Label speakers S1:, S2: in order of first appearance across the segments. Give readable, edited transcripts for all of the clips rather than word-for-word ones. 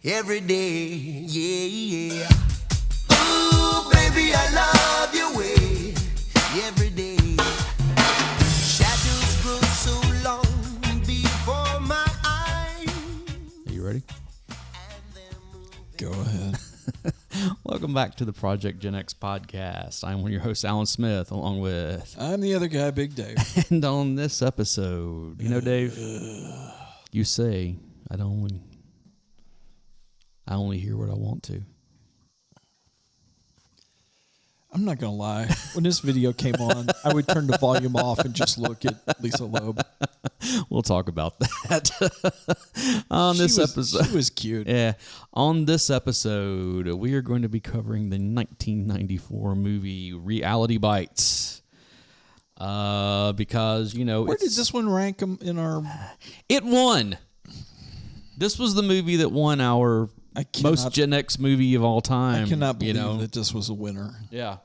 S1: every day. Yeah. Ooh, baby, I love your way every day. Shadows grow so long before my eyes.
S2: Are you ready?
S3: Go ahead.
S2: Welcome back to the Project Gen X podcast. I'm one of your hosts, Alan Smith, along with...
S3: I'm the other guy, Big Dave.
S2: And on this episode, you know, Dave, you say, I only hear what I want to.
S3: I'm not going to lie. When this video came on, I would turn the volume off and just look at Lisa Loeb.
S2: We'll talk about that on this episode.
S3: She was cute.
S2: Yeah. On this episode, we are going to be covering the 1994 movie Reality Bites. Because, you know...
S3: Where did this one rank in our...
S2: It won. This was the movie that won our most Gen X movie of all time.
S3: I cannot believe that this was a winner.
S2: Yeah.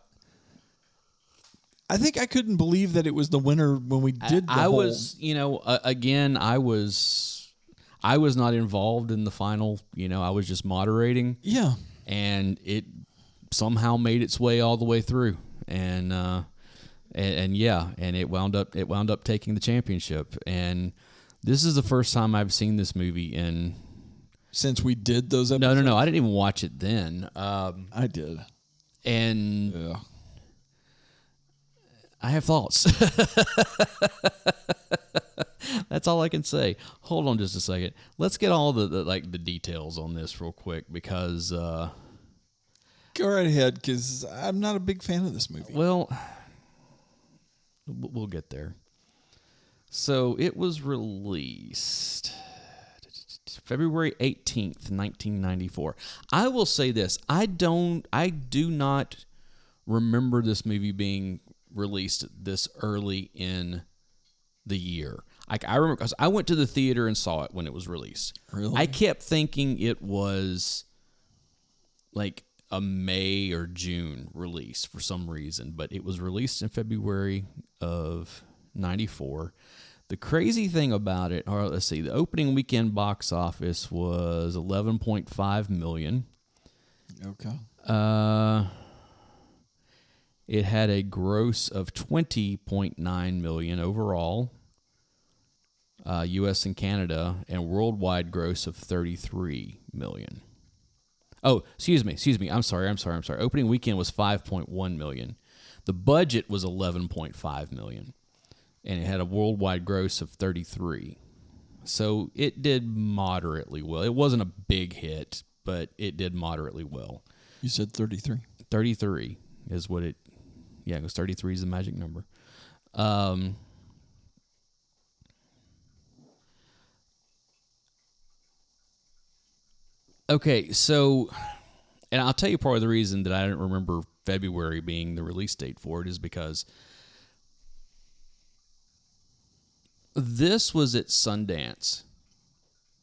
S3: I think I couldn't believe that it was the winner when we did the whole...
S2: was, you know, again, I was not involved in the final, you know, I was just moderating.
S3: Yeah.
S2: And it somehow made its way all the way through. And it wound up taking the championship. And this is the first time I've seen this movie in...
S3: Since we did those episodes?
S2: No. I didn't even watch it then.
S3: I did.
S2: And...
S3: Yeah.
S2: I have thoughts. That's all I can say. Hold on just a second. Let's get all the details on this real quick because...
S3: Go right ahead, because I'm not a big fan of this movie.
S2: Well, we'll get there. So it was released February 18th, 1994. I will say this. I do not remember this movie being released this early in the year. Like, I remember because I went to the theater and saw it when it was released.
S3: Really?
S2: I kept thinking it was like a May or June release for some reason, but it was released in February of 94. The crazy thing about it, or let's see, the opening weekend box office was $11.5 million.
S3: Okay.
S2: It had a gross of $20.9 million overall, U.S. and Canada, and worldwide gross of $33 million. Oh, excuse me. I'm sorry. Opening weekend was $5.1 million. The budget was $11.5 million, and it had a worldwide gross of $33. So it did moderately well. It wasn't a big hit, but it did moderately well.
S3: You said 33.
S2: 33 is what it... Yeah, because 33 is the magic number. Okay, so, and I'll tell you part of the reason that I didn't remember February being the release date for it is because this was at Sundance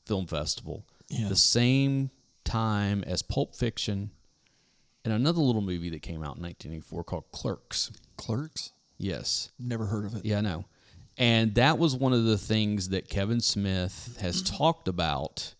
S2: Film Festival, the same time as Pulp Fiction, and another little movie that came out in 1984 called Clerks.
S3: Clerks?
S2: Yes.
S3: Never heard of it.
S2: Yeah, I know. And that was one of the things that Kevin Smith has talked about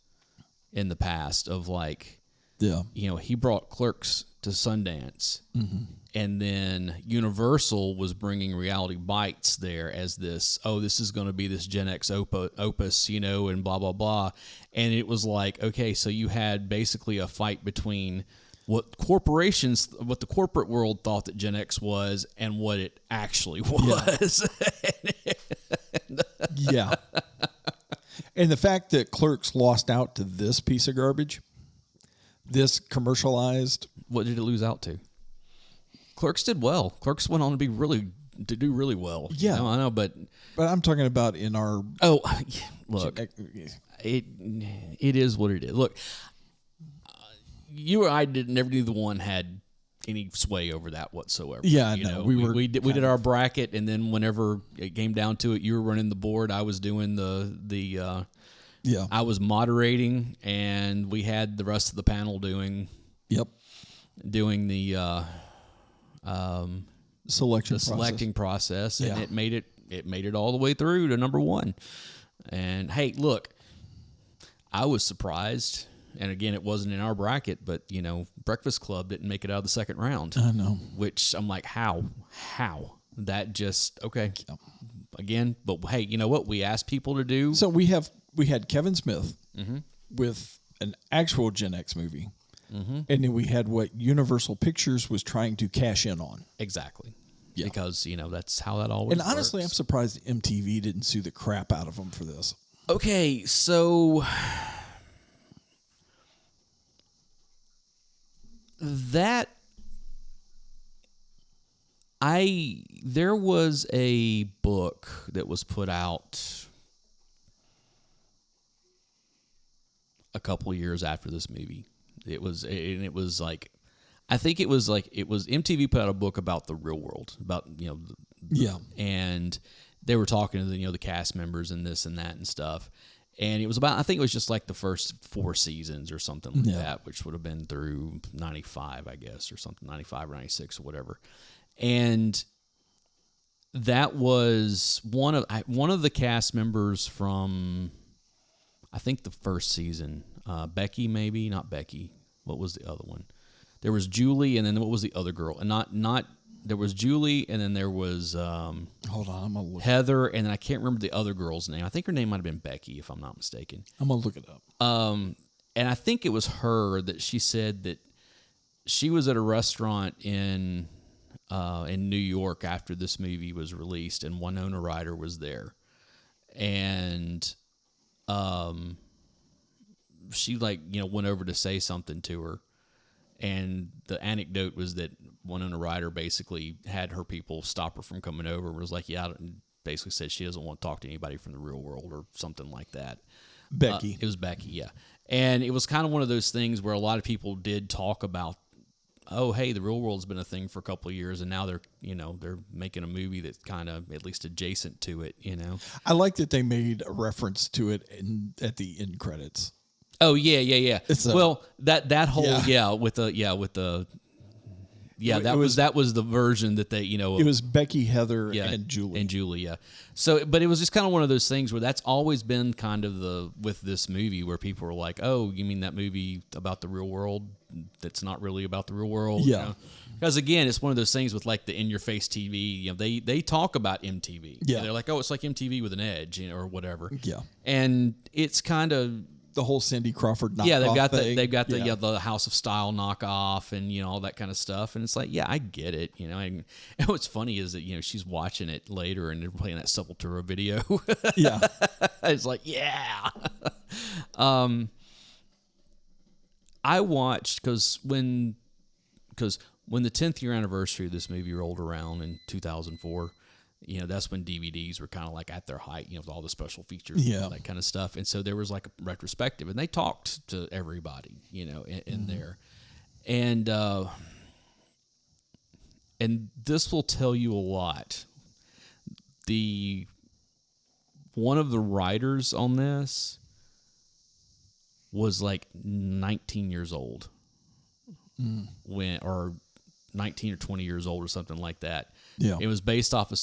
S2: in the past of like, you know, he brought Clerks to Sundance. Mm-hmm. And then Universal was bringing Reality Bites there as this is going to be this Gen X opus, you know, and blah, blah, blah. And it was like, okay, so you had basically a fight between what the corporate world thought that Gen X was and what it actually was.
S3: Yeah. And the fact that Clerks lost out to this piece of garbage, this commercialized.
S2: What did it lose out to? Clerks did well. Clerks went on to do really well.
S3: Yeah.
S2: I know, but
S3: I'm talking about in our...
S2: Oh, look, it is what it is. Look, you or I neither one had any sway over that whatsoever.
S3: Yeah,
S2: you know,
S3: we
S2: did our bracket, and then whenever it came down to it, you were running the board, I was doing the I was moderating, and we had the rest of the panel doing the selecting process, and it made it all the way through to number one. And hey, look, I was surprised And again, it wasn't in our bracket, but Breakfast Club didn't make it out of the second round.
S3: I know.
S2: Which I'm like, how? That just okay. Yeah. Again, but hey, you know what? We asked people to do.
S3: So we had Kevin Smith with an actual Gen X movie, and then we had what Universal Pictures was trying to cash in on.
S2: Exactly.
S3: Yeah.
S2: Because that's how that always.
S3: And
S2: works.
S3: honestly, I'm surprised MTV didn't sue the crap out of them for this.
S2: Okay, so there was a book that was put out a couple years after this movie. It was like, I think it was MTV put out a book about the real world, about and they were talking to the cast members and this and that and stuff. And it was about, I think it was just like the first 4 seasons or something like that, which would have been through 95, I guess, or something, 95 or 96 or whatever. And that was one of the cast members from, I think, the first season. Becky, maybe, not Becky. What was the other one? There was Julie, and then what was the other girl? And not there was Julie, and then there was
S3: hold on, I'm gonna look.
S2: Heather, and then I can't remember the other girl's name. I think her name might have been Becky, if I'm not mistaken.
S3: I'm gonna look it up.
S2: And I think it was her that she said that she was at a restaurant in New York after this movie was released, and Winona Ryder was there, and she went over to say something to her. And the anecdote was that Winona Ryder basically had her people stop her from coming over and was like, basically said she doesn't want to talk to anybody from the real world or something like that.
S3: Becky.
S2: It was Becky, yeah. And it was kind of one of those things where a lot of people did talk about, oh, hey, the real world's been a thing for a couple of years, and now they're making a movie that's kind of at least adjacent to it,
S3: I like that they made a reference to it at the end credits.
S2: Oh yeah. Well, that whole that was the version that they
S3: It was Becky, Heather, and Julie.
S2: Yeah. So, but it was just kind of one of those things where that's always been kind of with this movie where people were like, "Oh, you mean that movie about the real world? That's not really about the real world."
S3: Yeah.
S2: Because again, it's one of those things with like the in-your-face TV. They talk about MTV.
S3: Yeah.
S2: They're like, "Oh, it's like MTV with an edge," or whatever.
S3: Yeah.
S2: And it's kind of
S3: the whole Cindy Crawford knockoff.
S2: Yeah, they've got
S3: thing.
S2: the House of Style knockoff and all that kind of stuff. And it's like, yeah, I get it. And what's funny is that she's watching it later and they're playing that Sepultura video.
S3: Yeah,
S2: it's like, yeah. I watched because when the 10th year anniversary of this movie rolled around in 2004. That's when DVDs were kind of like at their height, with all the special features and all that kind of stuff. And so there was like a retrospective, and they talked to everybody, in there. And this will tell you a lot. One of the writers on this was like 19 years old or 19 or 20 years old or something like that.
S3: Yeah.
S2: It was based off of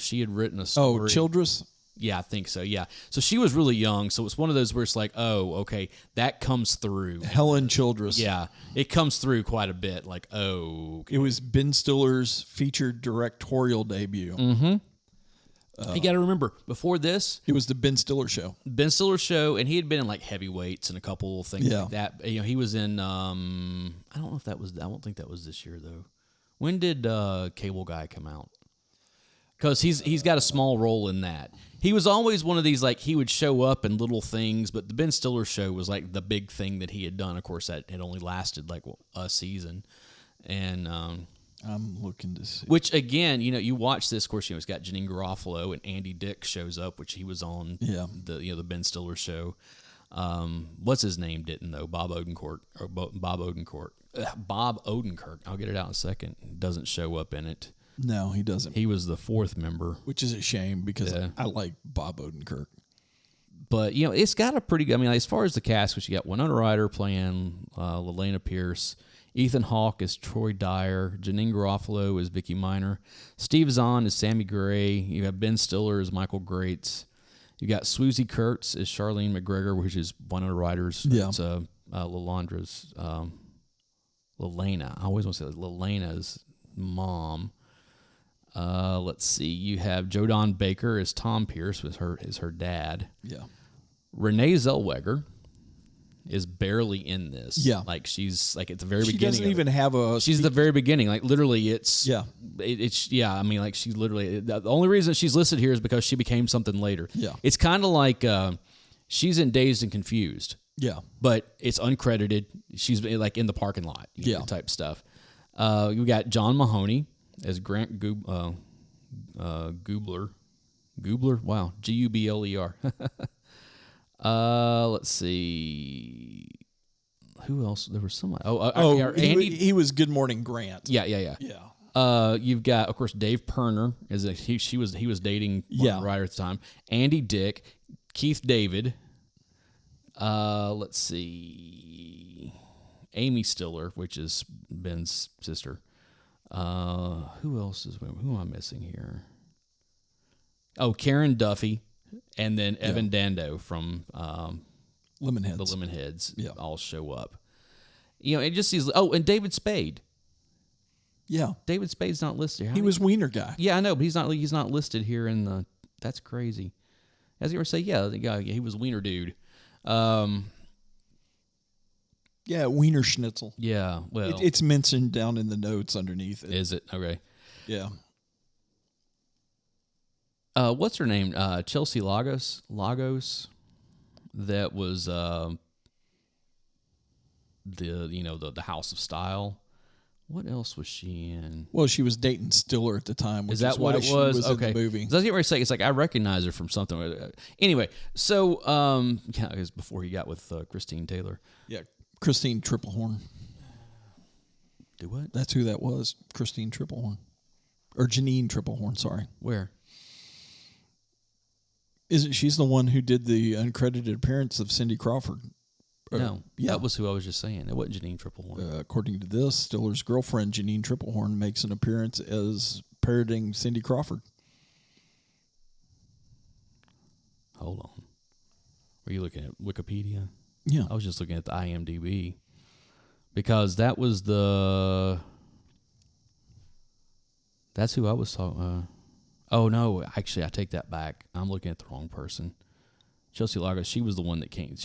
S2: she had written a story.
S3: Oh, Childress?
S2: Yeah, I think so, yeah. So she was really young, so it's one of those where it's like, oh, okay, that comes through.
S3: Helen Childress.
S2: Yeah, it comes through quite a bit, like, oh. Okay.
S3: It was Ben Stiller's featured directorial debut.
S2: Mm-hmm. You got to remember, before this...
S3: It was the Ben Stiller show.
S2: Ben Stiller show, and he had been in, like, Heavyweights and a couple of things like that. He was in, I don't know if that was... I don't think that was this year, though. When did Cable Guy come out? Because he's got a small role in that. He was always one of these, like, he would show up in little things, but the Ben Stiller show was, like, the big thing that he had done. Of course, that had only lasted, like, a season. And...
S3: I'm looking to see.
S2: Which, again, you watch this, of course, it's got Janine Garofalo and Andy Dick shows up, which he was on the Ben Stiller show. What's his name didn't, though? Bob Odenkirk. Bob Odenkirk. I'll get it out in a second. Doesn't show up in it.
S3: No, he doesn't.
S2: He was the 4th member.
S3: Which is a shame because I like Bob Odenkirk.
S2: But, it's got a pretty good... as far as the cast, which you got Winona Ryder playing Lelena Pierce... Ethan Hawke is Troy Dyer. Janine Garofalo is Vicky Minor. Steve Zahn is Sammy Gray. You have Ben Stiller as Michael Greats. You got Swoosie Kurtz as Charlene McGregor, which is Winona Ryder's Lalandra's Lelena. I always want to say Lelena's mom. Let's see. You have Jodan Baker as Tom Pierce, is her dad.
S3: Yeah.
S2: Renee Zellweger is barely in this.
S3: Yeah.
S2: Like she's like at the very beginning.
S3: She doesn't even have a.
S2: She's at the very beginning. Like literally, it's
S3: Yeah.
S2: It's yeah. I mean, like she literally. The only reason she's listed here is because she became something later.
S3: Yeah.
S2: It's kind of like she's in Dazed and Confused.
S3: Yeah.
S2: But it's uncredited. She's like in the parking lot.
S3: Yeah.
S2: Type stuff. You got John Mahoney as Grant Goobler. Goobler. Wow. Gubler. Let's see. Who else? There was somebody. Andy.
S3: He was Good Morning Grant.
S2: Yeah.
S3: Yeah.
S2: You've got, of course, Dave Perner. He was dating one writer at the time. Andy Dick, Keith David. Let's see. Amy Stiller, which is Ben's sister. Who else is? Who am I missing here? Oh, Karen Duffy. And then Evan Dando from
S3: Lemonheads.
S2: The Lemonheads all show up. It just sees. Oh, and David Spade.
S3: Yeah,
S2: David Spade's not listed here.
S3: He was Wiener guy.
S2: Yeah, I know, but he's not listed here in the. That's crazy. As you ever say, the guy, he was Wiener dude.
S3: Yeah, Wiener Schnitzel.
S2: Yeah, well,
S3: it's mentioned down in the notes underneath it.
S2: Is it okay?
S3: Yeah.
S2: What's her name? Chelsea Lagos. That was the House of Style. What else was she in?
S3: Well, she was dating Stiller at the time. Which
S2: is that what it was?
S3: She was
S2: okay.
S3: in the movie.
S2: So I was getting ready to say, it's like I recognize her from something. Anyway, so it was before he got with Christine Taylor.
S3: Yeah, Christine Triplehorn.
S2: Do what?
S3: That's who that was. Christine Triplehorn, or Janine Triplehorn. Sorry.
S2: Where?
S3: Isn't she's the one who did the uncredited appearance of Cindy Crawford?
S2: No, that was who I was just saying. It wasn't Janine Triplehorn.
S3: According to this, Stiller's girlfriend, Janine Triplehorn, makes an appearance as parroting Cindy Crawford.
S2: Hold on. Were you looking at Wikipedia?
S3: Yeah.
S2: I was just looking at the IMDb. Because that was the... That's who I was talking... oh, no. Actually, I take that back. I'm looking at the wrong person. Chelsea Lagos, she was the one that came...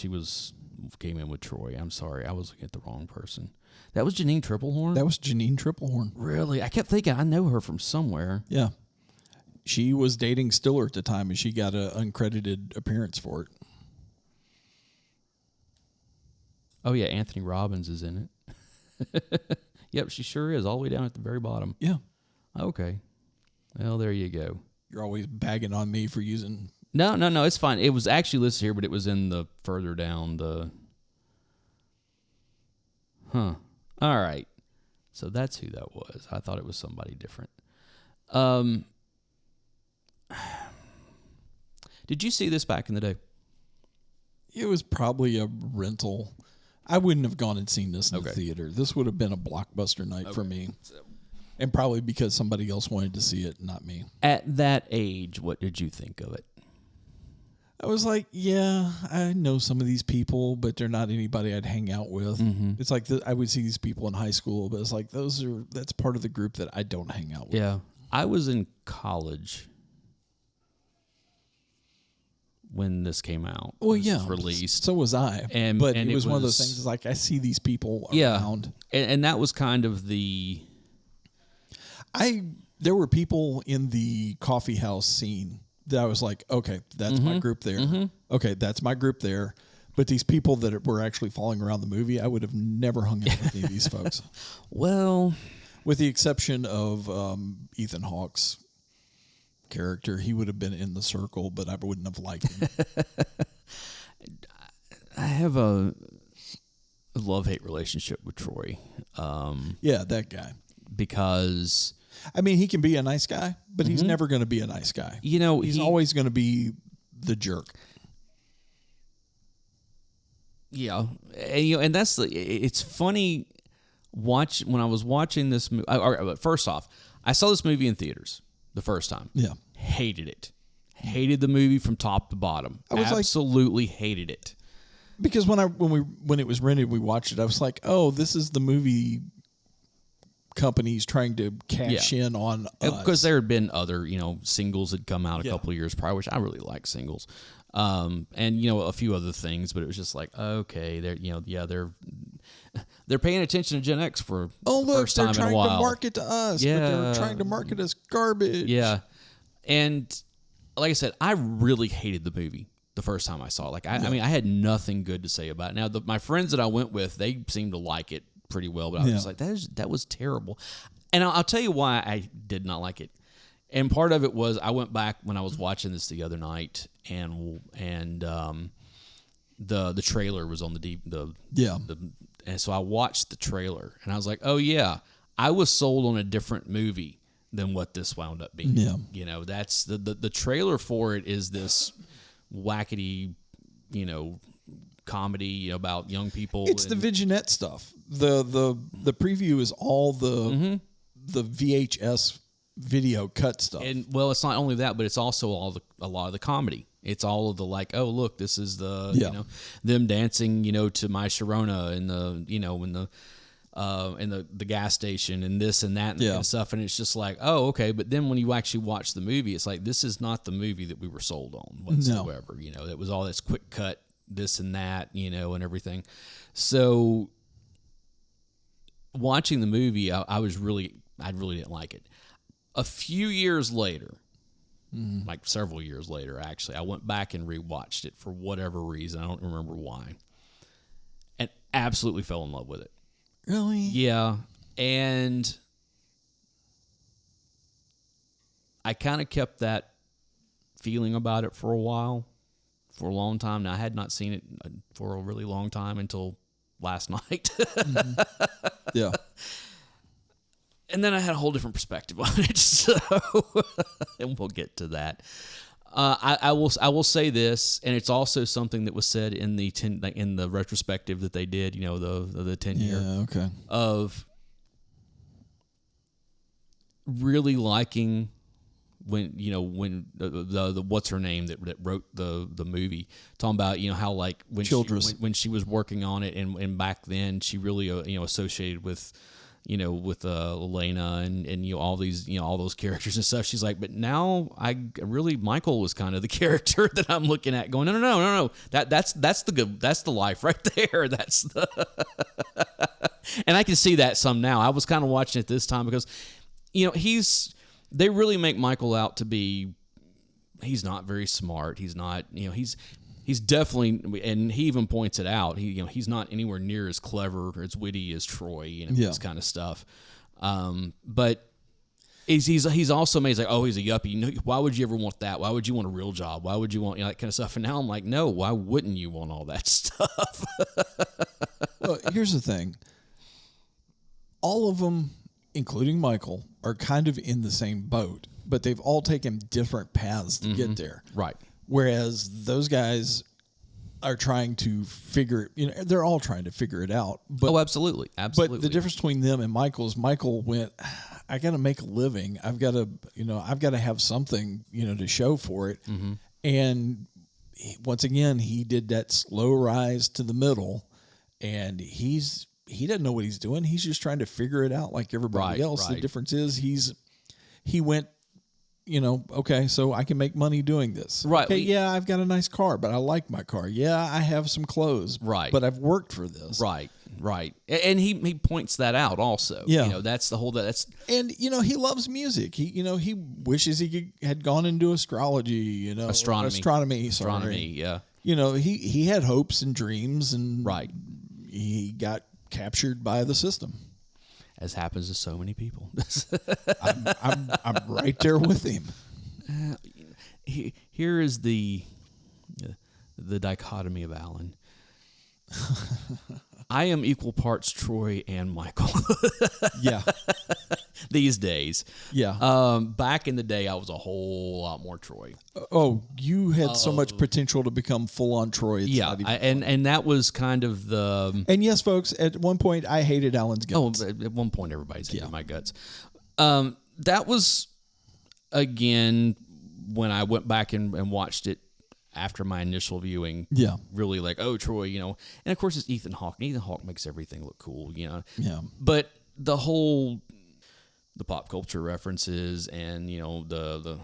S2: came in with Troy. I'm sorry. I was looking at the wrong person. That was Janine Triplehorn?
S3: That was Janine Triplehorn.
S2: Really? I kept thinking I know her from somewhere.
S3: Yeah. She was dating Stiller at the time, and she got an uncredited appearance for it.
S2: Oh, yeah. Anthony Robbins is in it. Yep, she sure is. All the way down at the very bottom.
S3: Yeah.
S2: Okay. Well, there you go.
S3: You're always bagging on me for using...
S2: No, it's fine. It was actually listed here, but it was in the further down the... All right. So that's who that was. I thought it was somebody different. Did you see this back in the day?
S3: It was probably a rental. I wouldn't have gone and seen this in the theater. This would have been a blockbuster night for me. And probably because somebody else wanted to see it, not me.
S2: At that age, what did you think of it?
S3: I was like, yeah, I know some of these people, but they're not anybody I'd hang out with. Mm-hmm. It's like I would see these people in high school, but it's like that's part of the group that I don't hang out with.
S2: Yeah. I was in college when this came out.
S3: Well,
S2: was released.
S3: So was I. But it was one of those things. It's like I see these people around.
S2: And that was kind of the...
S3: There were people in the coffee house scene that I was like, okay, that's my group there. Mm-hmm. Okay, that's my group there. But these people that were actually following around the movie, I would have never hung out with any of these folks.
S2: Well...
S3: With the exception of Ethan Hawke's character, he would have been in the circle, but I wouldn't have liked him.
S2: I have a love-hate relationship with Troy.
S3: Yeah, that guy.
S2: Because...
S3: I mean, he can be a nice guy, but he's never going to be a nice guy.
S2: You know,
S3: he's always going to be the jerk.
S2: Yeah, and that's it's funny. When I was watching this movie. First off, I saw this movie in theaters the first time.
S3: Yeah,
S2: hated it. Hated the movie from top to bottom. Absolutely hated it.
S3: Because when it was rented, we watched it. I was like, oh, this is the movie companies trying to cash in on us.
S2: Because there had been other, singles had come out a couple of years prior, which I really like singles. And a few other things, but it was just like, okay, they're paying attention to Gen X for the first time in a while.
S3: They're trying to market to us, but they're trying to market us garbage.
S2: Yeah. And like I said, I really hated the movie the first time I saw it. I mean, I had nothing good to say about it. Now, my friends that I went with, they seemed to like it pretty well, but I was like, that was terrible. And I'll tell you why I did not like it. And part of it was I went back when I was watching this the other night, and the trailer was on and so I watched the trailer, and I was like, oh yeah, I was sold on a different movie than what this wound up being. Yeah. That's the trailer for it is this wackety, comedy about young people.
S3: It's the Vignette stuff. The preview is all the VHS video cut stuff.
S2: And well, it's not only that, but it's also a lot of the comedy. It's all of the oh look, this is the them dancing to My Sharona in the gas station and this and that and kind of stuff, and it's just like, oh okay, but then when you actually watch the movie, it's like this is not the movie that we were sold on whatsoever. It was all this quick cut, this and that, and everything. So watching the movie, I really didn't like it. A few years later, like several years later, actually, I went back and rewatched it for whatever reason. I don't remember why. And absolutely fell in love with it.
S3: Really?
S2: Yeah. And I kind of kept that feeling about it for a while, for a long time. Now, I had not seen it for a really long time until last night.
S3: Yeah.
S2: And then I had a whole different perspective on it, so and we'll get to that. I will say this, and it's also something that was said in the retrospective that they did. The 10-year.
S3: Yeah. Okay.
S2: Of really liking when the what's her name that wrote the movie, talking about how when she was working on it and back then she really associated with Elena and all these all those characters and stuff. She's like, but now Michael was kind of the character that I'm looking at going, no, that's the life right there. That's the and I can see that some now. I was kind of watching it this time because they really make Michael out to be, he's not very smart. He's not, he's definitely, and he even points it out. He's not anywhere near as clever or as witty as Troy, this kind of stuff. But he's also made like, oh, he's a yuppie. Why would you ever want that? Why would you want a real job? Why would you want that kind of stuff? And now I'm like, no, why wouldn't you want all that stuff?
S3: Well, here's the thing. All of them, including Michael, are kind of in the same boat, but they've all taken different paths to get there.
S2: Right.
S3: Whereas those guys are trying to figure it, they're all trying to figure it out. But,
S2: absolutely. But
S3: the difference between them and Michael is Michael went, I got to make a living. I've got to have something, to show for it. Mm-hmm. And once again, he did that slow rise to the middle, and he doesn't know what he's doing. He's just trying to figure it out like everybody else.
S2: Right.
S3: The difference is he went, okay, so I can make money doing this.
S2: Right.
S3: Okay, yeah, I've got a nice car, but I like my car. Yeah, I have some clothes.
S2: Right.
S3: But I've worked for this.
S2: Right. And he points that out also.
S3: Yeah.
S2: That's the whole, that's.
S3: And, he loves music. He wishes he had gone into astrology, Astronomy,
S2: yeah.
S3: He had hopes and dreams, and
S2: right.
S3: He got captured by the system.
S2: As happens to so many people.
S3: I'm right there with him.
S2: Here is the dichotomy of Alan. I am equal parts Troy and Michael.
S3: Yeah.
S2: These days.
S3: Yeah.
S2: Back in the day, I was a whole lot more Troy.
S3: Oh, you had so much potential to become full on Troy.
S2: And that was kind of the.
S3: And yes, folks, at one point I hated Alan's guts.
S2: Oh, at one point everybody's hated my guts. That was again when I went back and watched it after my initial viewing.
S3: Yeah.
S2: Really like, oh, Troy, you know. And of course it's Ethan Hawke. And Ethan Hawke makes everything look cool, you know.
S3: Yeah.
S2: But the pop culture references and, you know, the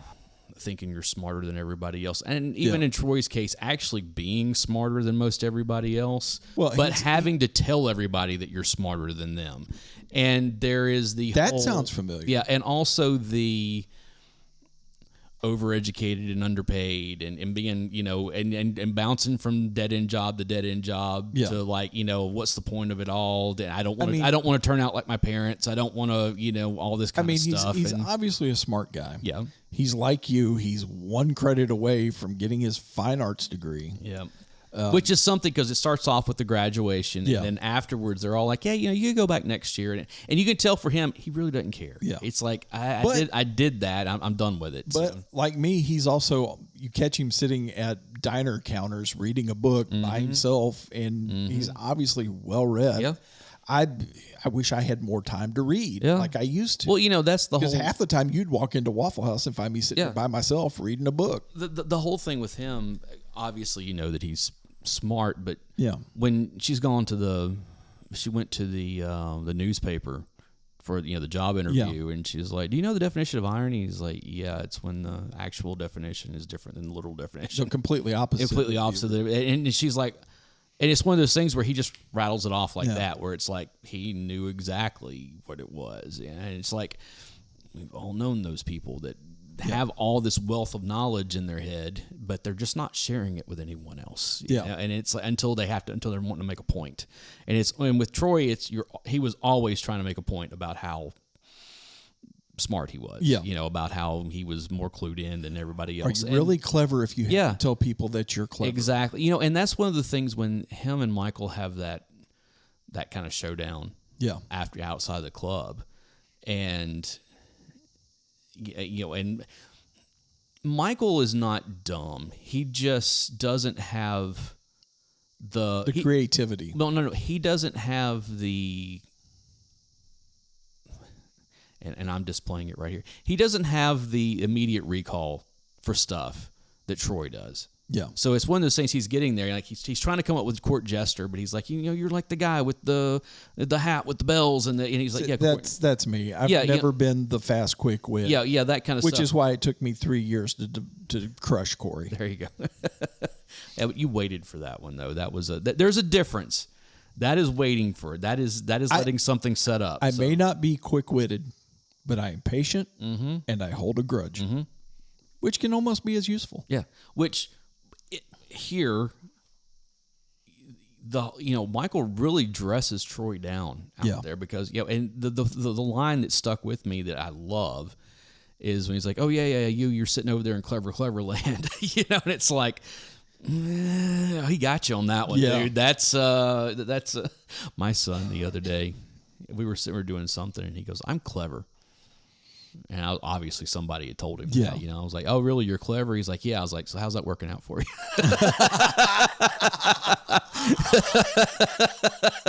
S2: thinking you're smarter than everybody else. And even in Troy's case, actually being smarter than most everybody else, but having to tell everybody that you're smarter than them. And there is
S3: that sounds familiar.
S2: Yeah, and also the overeducated and underpaid and being, you know, and bouncing from dead end job to dead end job to like, you know, what's the point of it all? I don't want to turn out like my parents. I don't want to, you know, all this kind of stuff.
S3: He's obviously a smart guy.
S2: Yeah.
S3: He's like you. He's one credit away from getting his fine arts degree.
S2: Yeah. Which is something, because it starts off with the graduation, and then afterwards they're all like, "Yeah, you know, you can go back next year," and you can tell for him he really doesn't care.
S3: Yeah,
S2: it's like I did that. I'm done with it.
S3: But like me, he's also, you catch him sitting at diner counters reading a book by himself, and he's obviously well read.
S2: Yeah.
S3: I wish I had more time to read like I used to.
S2: Well, you know, that's the whole.
S3: Because half the time you'd walk into Waffle House and find me sitting there by myself reading a book.
S2: The whole thing with him, obviously, you know that he's smart, but when she went to the newspaper for, you know, the job interview, and she's like, "Do you know the definition of irony?" He's like, "Yeah, it's when the actual definition is different than the literal definition."
S3: So completely opposite.
S2: Completely opposite. And she's like, and it's one of those things where he just rattles it off like that, where it's like he knew exactly what it was, and it's like we've all known those people that have all this wealth of knowledge in their head, but they're just not sharing it with anyone else. You know? And it's like, until they're wanting to make a point. And with Troy, he was always trying to make a point about how smart he was. Yeah. You know, about how he was more clued in than everybody else.
S3: Are you really clever if you have to tell people that you're clever?
S2: Exactly. You know, and that's one of the things when him and Michael have that kind of showdown. Yeah. After outside the club, and you know, and Michael is not dumb. He just doesn't have the
S3: creativity.
S2: No. He doesn't have the, and I'm displaying it right here. He doesn't have the immediate recall for stuff that Troy does. Yeah. So it's one of those things he's getting there. Like he's trying to come up with court jester, but he's like, you know, you're like the guy with the hat with the bells and he's like, yeah,
S3: that's me. I've never been the fast, quick wit.
S2: Yeah, that kind of
S3: stuff.
S2: Which
S3: is why it took me 3 years to crush Corey.
S2: There you go. Yeah, but you waited for that one though. That was there's a difference. That is waiting for it. That is letting something set up.
S3: I may not be quick-witted, but I am patient and I hold a grudge, which can almost be as useful.
S2: Yeah, which. Here, Michael really dresses Troy down out there because and the line that stuck with me that I love is when he's like, "Oh yeah, you're sitting over there in clever land," you know, and it's like, he got you on that one, dude. That's my son the other day. We were doing something, and he goes, "I'm clever." And obviously somebody had told him that, you know. I was like, "Oh, really? You're clever?" He's like, "Yeah." I was like, "So how's that working out for you?"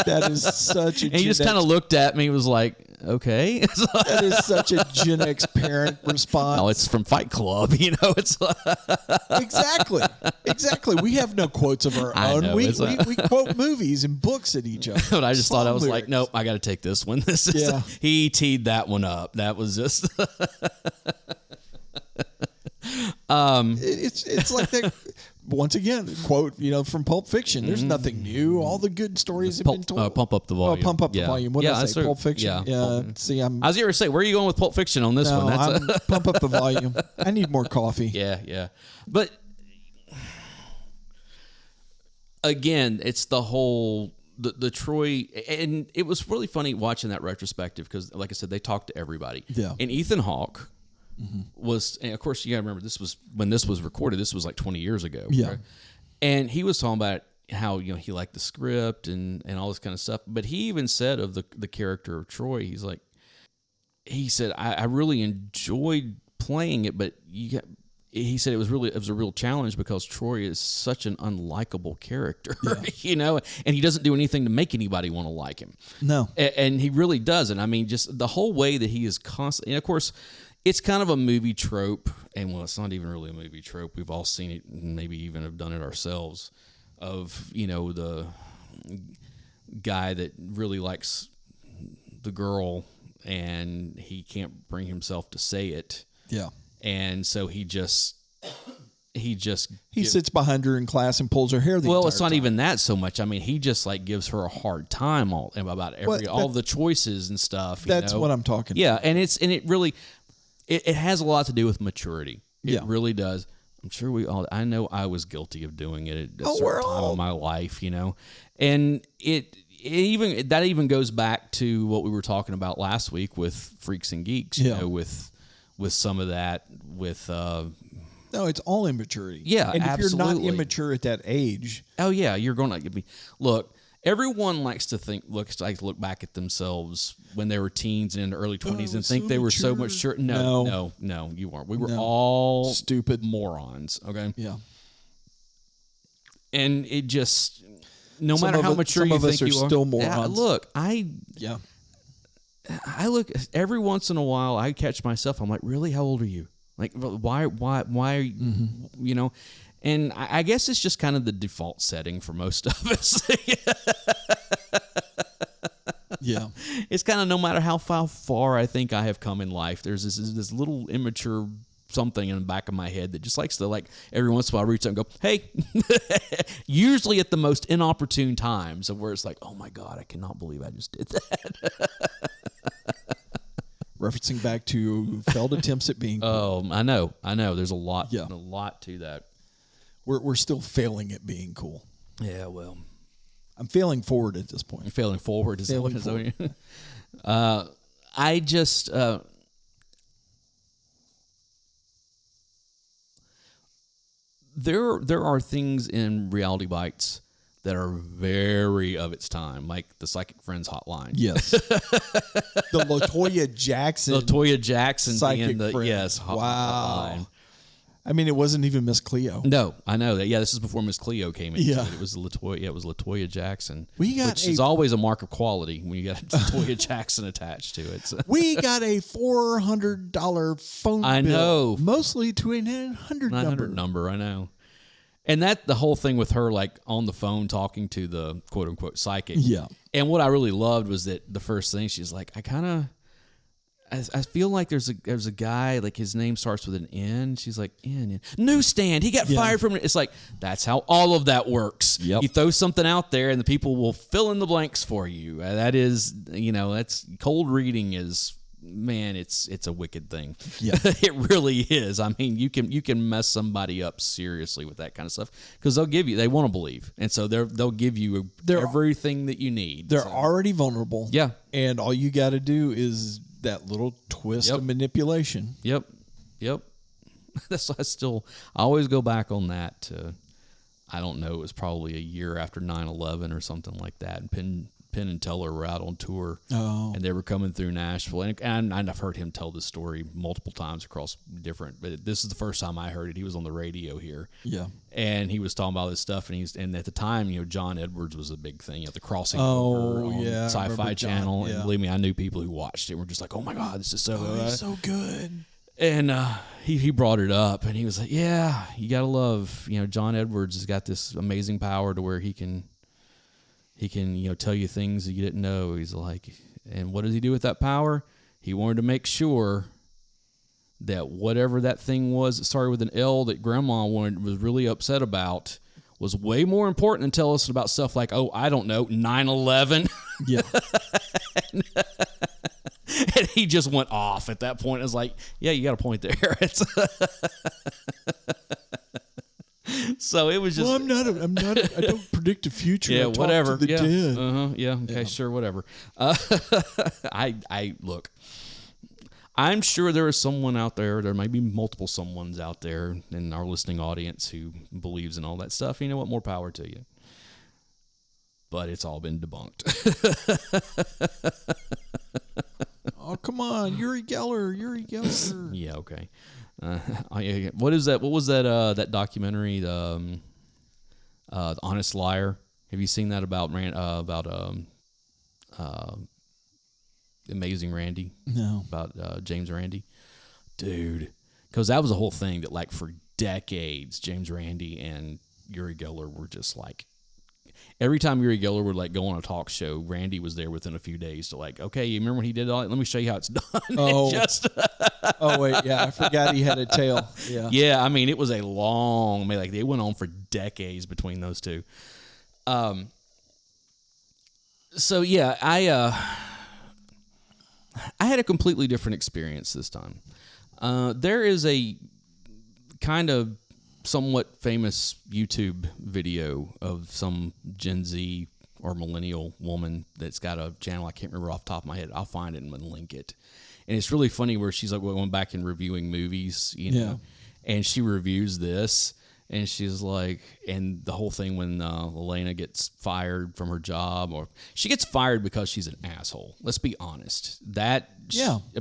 S3: That is such a
S2: and he just kind of looked at me and was like, "Okay."
S3: That is such a Gen X parent response.
S2: No, it's from Fight Club, you know. It's
S3: Exactly. We have no quotes of our own. We quote movies and books at each other.
S2: But I just thought, I was like, nope, I got to take this one. He teed that one up. That was just.
S3: It's like that. Once again, quote, from Pulp Fiction. There's nothing new. All the good stories have been told.
S2: Pump up the volume.
S3: Pump up the volume. What did I say? Pulp Fiction. Yeah. See, I was
S2: going to say, where are you going with Pulp Fiction on this one?
S3: Pump up the volume. I need more coffee.
S2: Yeah. But again, it's the whole the Troy, and it was really funny watching that retrospective because, like I said, they talked to everybody. Yeah. And Ethan Hawke. Was, and of course, you got to remember, this was when this was recorded. This was like 20 years ago. Yeah. Right? And he was talking about how, he liked the script and all this kind of stuff. But he even said of the character of Troy, he said, I really enjoyed playing it, but he said it was a real challenge because Troy is such an unlikable character, and he doesn't do anything to make anybody want to like him. No. And he really doesn't. I mean, just the whole way that he is constantly, and of course, it's kind of a movie trope and well, it's not even really a movie trope. We've all seen it, and maybe even have done it ourselves. Of the guy that really likes the girl, and he can't bring himself to say it.
S3: Yeah.
S2: And so he
S3: sits behind her in class and pulls her hair.
S2: Well, it's not even that so much. I mean, he just like gives her a hard time all the choices and stuff.
S3: That's what I'm talking.
S2: Yeah, and it really has a lot to do with maturity. It really does. I'm sure I know I was guilty of doing it at a certain time of my life, and it even goes back to what we were talking about last week with Freaks and Geeks, with some of that with.
S3: No, it's all immaturity.
S2: Yeah,
S3: and if
S2: absolutely.
S3: you're not immature at that age,
S2: oh yeah, you're going to be. Look, everyone likes to look back at themselves when they were teens and in the early 20s and think they were so much sure. No, you weren't. We were all
S3: stupid
S2: morons. Okay.
S3: Yeah.
S2: And it just, no matter how mature you think you are,
S3: some of us are still morons.
S2: Yeah, look, I look every once in a while. I catch myself. I'm like, really? How old are you? Like, why are you?
S3: Mm-hmm.
S2: And I guess it's just kind of the default setting for most of us.
S3: Yeah.
S2: It's kind of no matter how far I think I have come in life, there's this little immature something in the back of my head that just likes to, like, every once in a while reach out and go, hey, usually at the most inopportune times of where it's like, oh my God, I cannot believe I just did that.
S3: Referencing back to failed attempts at being cool.
S2: Oh, I know. There's a lot to that.
S3: We're still failing at being cool.
S2: Yeah, well,
S3: I'm failing forward at this point.
S2: You're failing forward. Is
S3: failing
S2: that
S3: forward.
S2: I just there are things in Reality Bites that are very of its time, like the Psychic Friends Hotline.
S3: Yes. The LaToya Jackson.
S2: Psychic
S3: being
S2: Friends.
S3: Hotline. I mean, it wasn't even Miss Cleo.
S2: No, I know that. Yeah, this is before Miss Cleo came in.
S3: Yeah.
S2: It was LaToya. Yeah, it was LaToya Jackson.
S3: Which
S2: is always a mark of quality when you got LaToya Jackson attached to it. So.
S3: We got a $400 phone bill.
S2: I know.
S3: Mostly to a 900
S2: number. I know. And the whole thing with her, like, on the phone talking to the quote unquote psychic.
S3: Yeah.
S2: And what I really loved was that the first thing she's like, I feel like there's a guy, like, his name starts with an N. She's like, N. Newsstand. He got fired from it. It's like, that's how all of that works.
S3: Yep.
S2: You throw something out there and the people will fill in the blanks for you. That is, that's cold reading is, man, it's a wicked thing.
S3: Yeah.
S2: It really is. I mean, you can mess somebody up seriously with that kind of stuff because they want to believe. And so they'll give you everything that you need.
S3: They're already vulnerable.
S2: Yeah.
S3: And all you got to do is that little twist of manipulation.
S2: Yep. That's I always go back on that to, I don't know, it was probably a year after 9/11 or something like that. And Penn and Teller were out on tour, and they were coming through Nashville. And I've heard him tell this story multiple times across different, but this is the first time I heard it. He was on the radio here.
S3: Yeah.
S2: And he was talking about this stuff, and at the time, John Edwards was a big thing, the crossing over on Sci-Fi Channel.
S3: Yeah.
S2: And believe me, I knew people who watched it and were just like, oh my God, this is so
S3: he's so good.
S2: And he brought it up, and he was like, yeah, you got to love, John Edwards has got this amazing power to where he can tell you things that you didn't know. He's like, and what does he do with that power? He wanted to make sure that whatever that thing was that started with an L that Grandma was really upset about was way more important than tell us about stuff like, oh, I don't know, 9/11.
S3: Yeah.
S2: And he just went off at that point. It was like, yeah, you got a point there. So it was just.
S3: Well, I don't predict the future.
S2: Yeah,
S3: I talk
S2: whatever.
S3: To the dead.
S2: Yeah. Okay. Sure. Whatever. I look. I'm sure there is someone out there. There may be multiple someones out there in our listening audience who believes in all that stuff. You know what? More power to you. But it's all been debunked.
S3: Oh, come on, Uri Geller.
S2: Yeah. Okay. What is that? What was that? That documentary, the Honest Liar. Have you seen that about Amazing Randy?
S3: No.
S2: About James Randi, dude. because that was a whole thing that like for decades, James Randi and Uri Geller were just like, every time Uri Geller would like go on a talk show, Randy was there within a few days to like, okay, you remember when he did all that? Let me show you how it's done.
S3: Oh,
S2: Oh
S3: wait, yeah, I forgot he had a tail. Yeah,
S2: yeah. I mean, it was a long. I mean, like they went on for decades between those two. So yeah, I had a completely different experience this time. There is a kind of somewhat famous YouTube video of some Gen Z or millennial woman that's got a channel. I can't remember off the top of my head. I'll find it and link it. And it's really funny where she's like going back and reviewing movies, you know, and she reviews this. And she's like, and the whole thing when Elena gets fired from her job, or she gets fired because she's an asshole. Let's be honest. I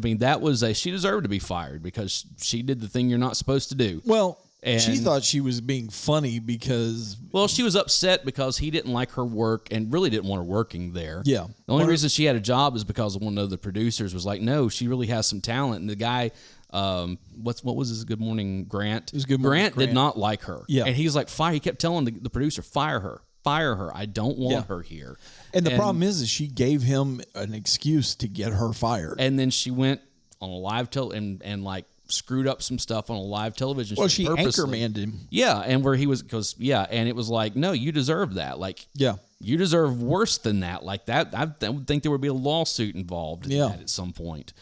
S2: mean, that was she deserved to be fired because she did the thing you're not supposed to do.
S3: Well, she thought she was being funny because...
S2: Well, she was upset because he didn't like her work and really didn't want her working there.
S3: Yeah.
S2: The only reason she had a job is because one of the producers was like, no, she really has some talent. And the guy... what was his Good Morning Grant?
S3: It was Good Morning
S2: Grant did not like her.
S3: Yeah.
S2: And he's like, fire. He kept telling the producer, fire her. I don't want her here.
S3: And the problem is she gave him an excuse to get her fired.
S2: And then she went on a live and like screwed up some stuff on a live television show.
S3: Well, she anchormanned him.
S2: Yeah. And where he was, and it was like, no, you deserve that. Like,
S3: yeah.
S2: You deserve worse than that. Like that, I would think there would be a lawsuit involved in that at some point.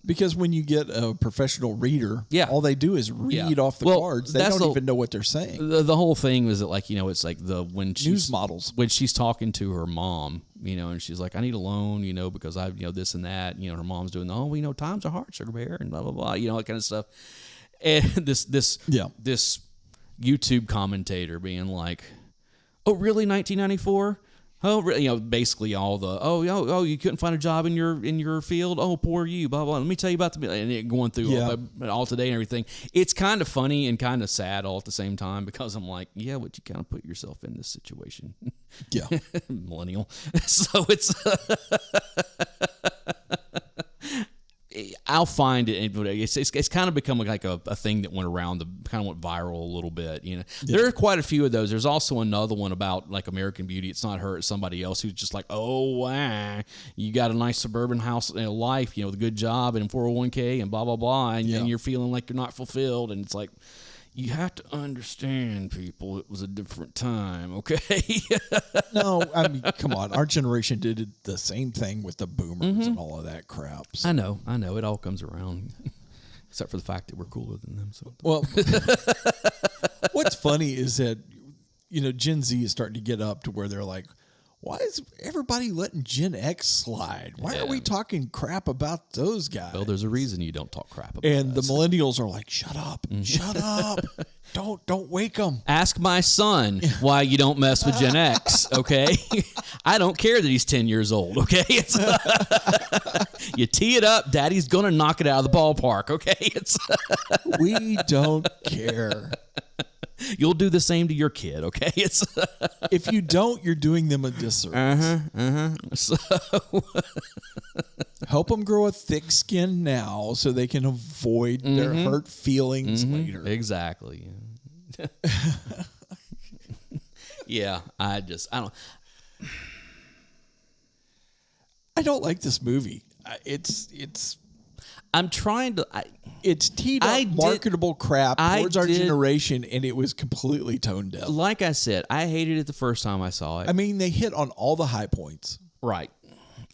S3: Because when you get a professional reader, all they do is read off the cards. They don't even know what they're saying.
S2: The whole thing was that, like, you know, it's like when
S3: news models,
S2: when she's talking to her mom, you know, and she's like, I need a loan, you know, because I, you know, this and that, you know, her mom's doing, oh, you know, times are hard, sugar bear, and blah, blah, blah, you know, that kind of stuff. And this YouTube commentator being like, oh, really, 1994? Oh, you know, basically all the you couldn't find a job in your field. Oh, poor you. Blah blah. Let me tell you about and it going through all today and everything. It's kind of funny and kind of sad all at the same time because I'm like, yeah, but you kind of put yourself in this situation.
S3: Yeah,
S2: millennial. So it's. I'll find it. It's kind of become like a thing that went around, kind of went viral a little bit. You know, there are quite a few of those. There's also another one about like American Beauty. It's not her, it's somebody else who's just like, oh, wow, you got a nice suburban house life, you know, with a good job and 401k and blah blah blah, and you're feeling like you're not fulfilled, and it's like. You have to understand, people. It was a different time, okay?
S3: No, I mean, come on. Our generation did the same thing with the boomers and all of that crap. So.
S2: I know. It all comes around, except for the fact that we're cooler than them. So,
S3: well, what's funny is that you know Gen Z is starting to get up to where they're like, why is everybody letting Gen X slide? Why are we talking crap about those guys?
S2: Well, there's a reason you don't talk crap about
S3: and
S2: us.
S3: The millennials are like, shut up. Don't wake them.
S2: Ask my son why you don't mess with Gen X, okay? I don't care that he's 10 years old, okay? You tee it up, daddy's going to knock it out of the ballpark, okay?
S3: We don't care.
S2: You'll do the same to your kid, okay?
S3: If you don't, you're doing them a disservice.
S2: So
S3: help them grow a thick skin now so they can avoid their hurt feelings later.
S2: Exactly. Yeah, I
S3: don't like this movie. I'm trying to. It's teed up marketable crap towards our generation, and it was completely tone deaf.
S2: Like I said, I hated it the first time I saw it.
S3: I mean, they hit on all the high points.
S2: Right.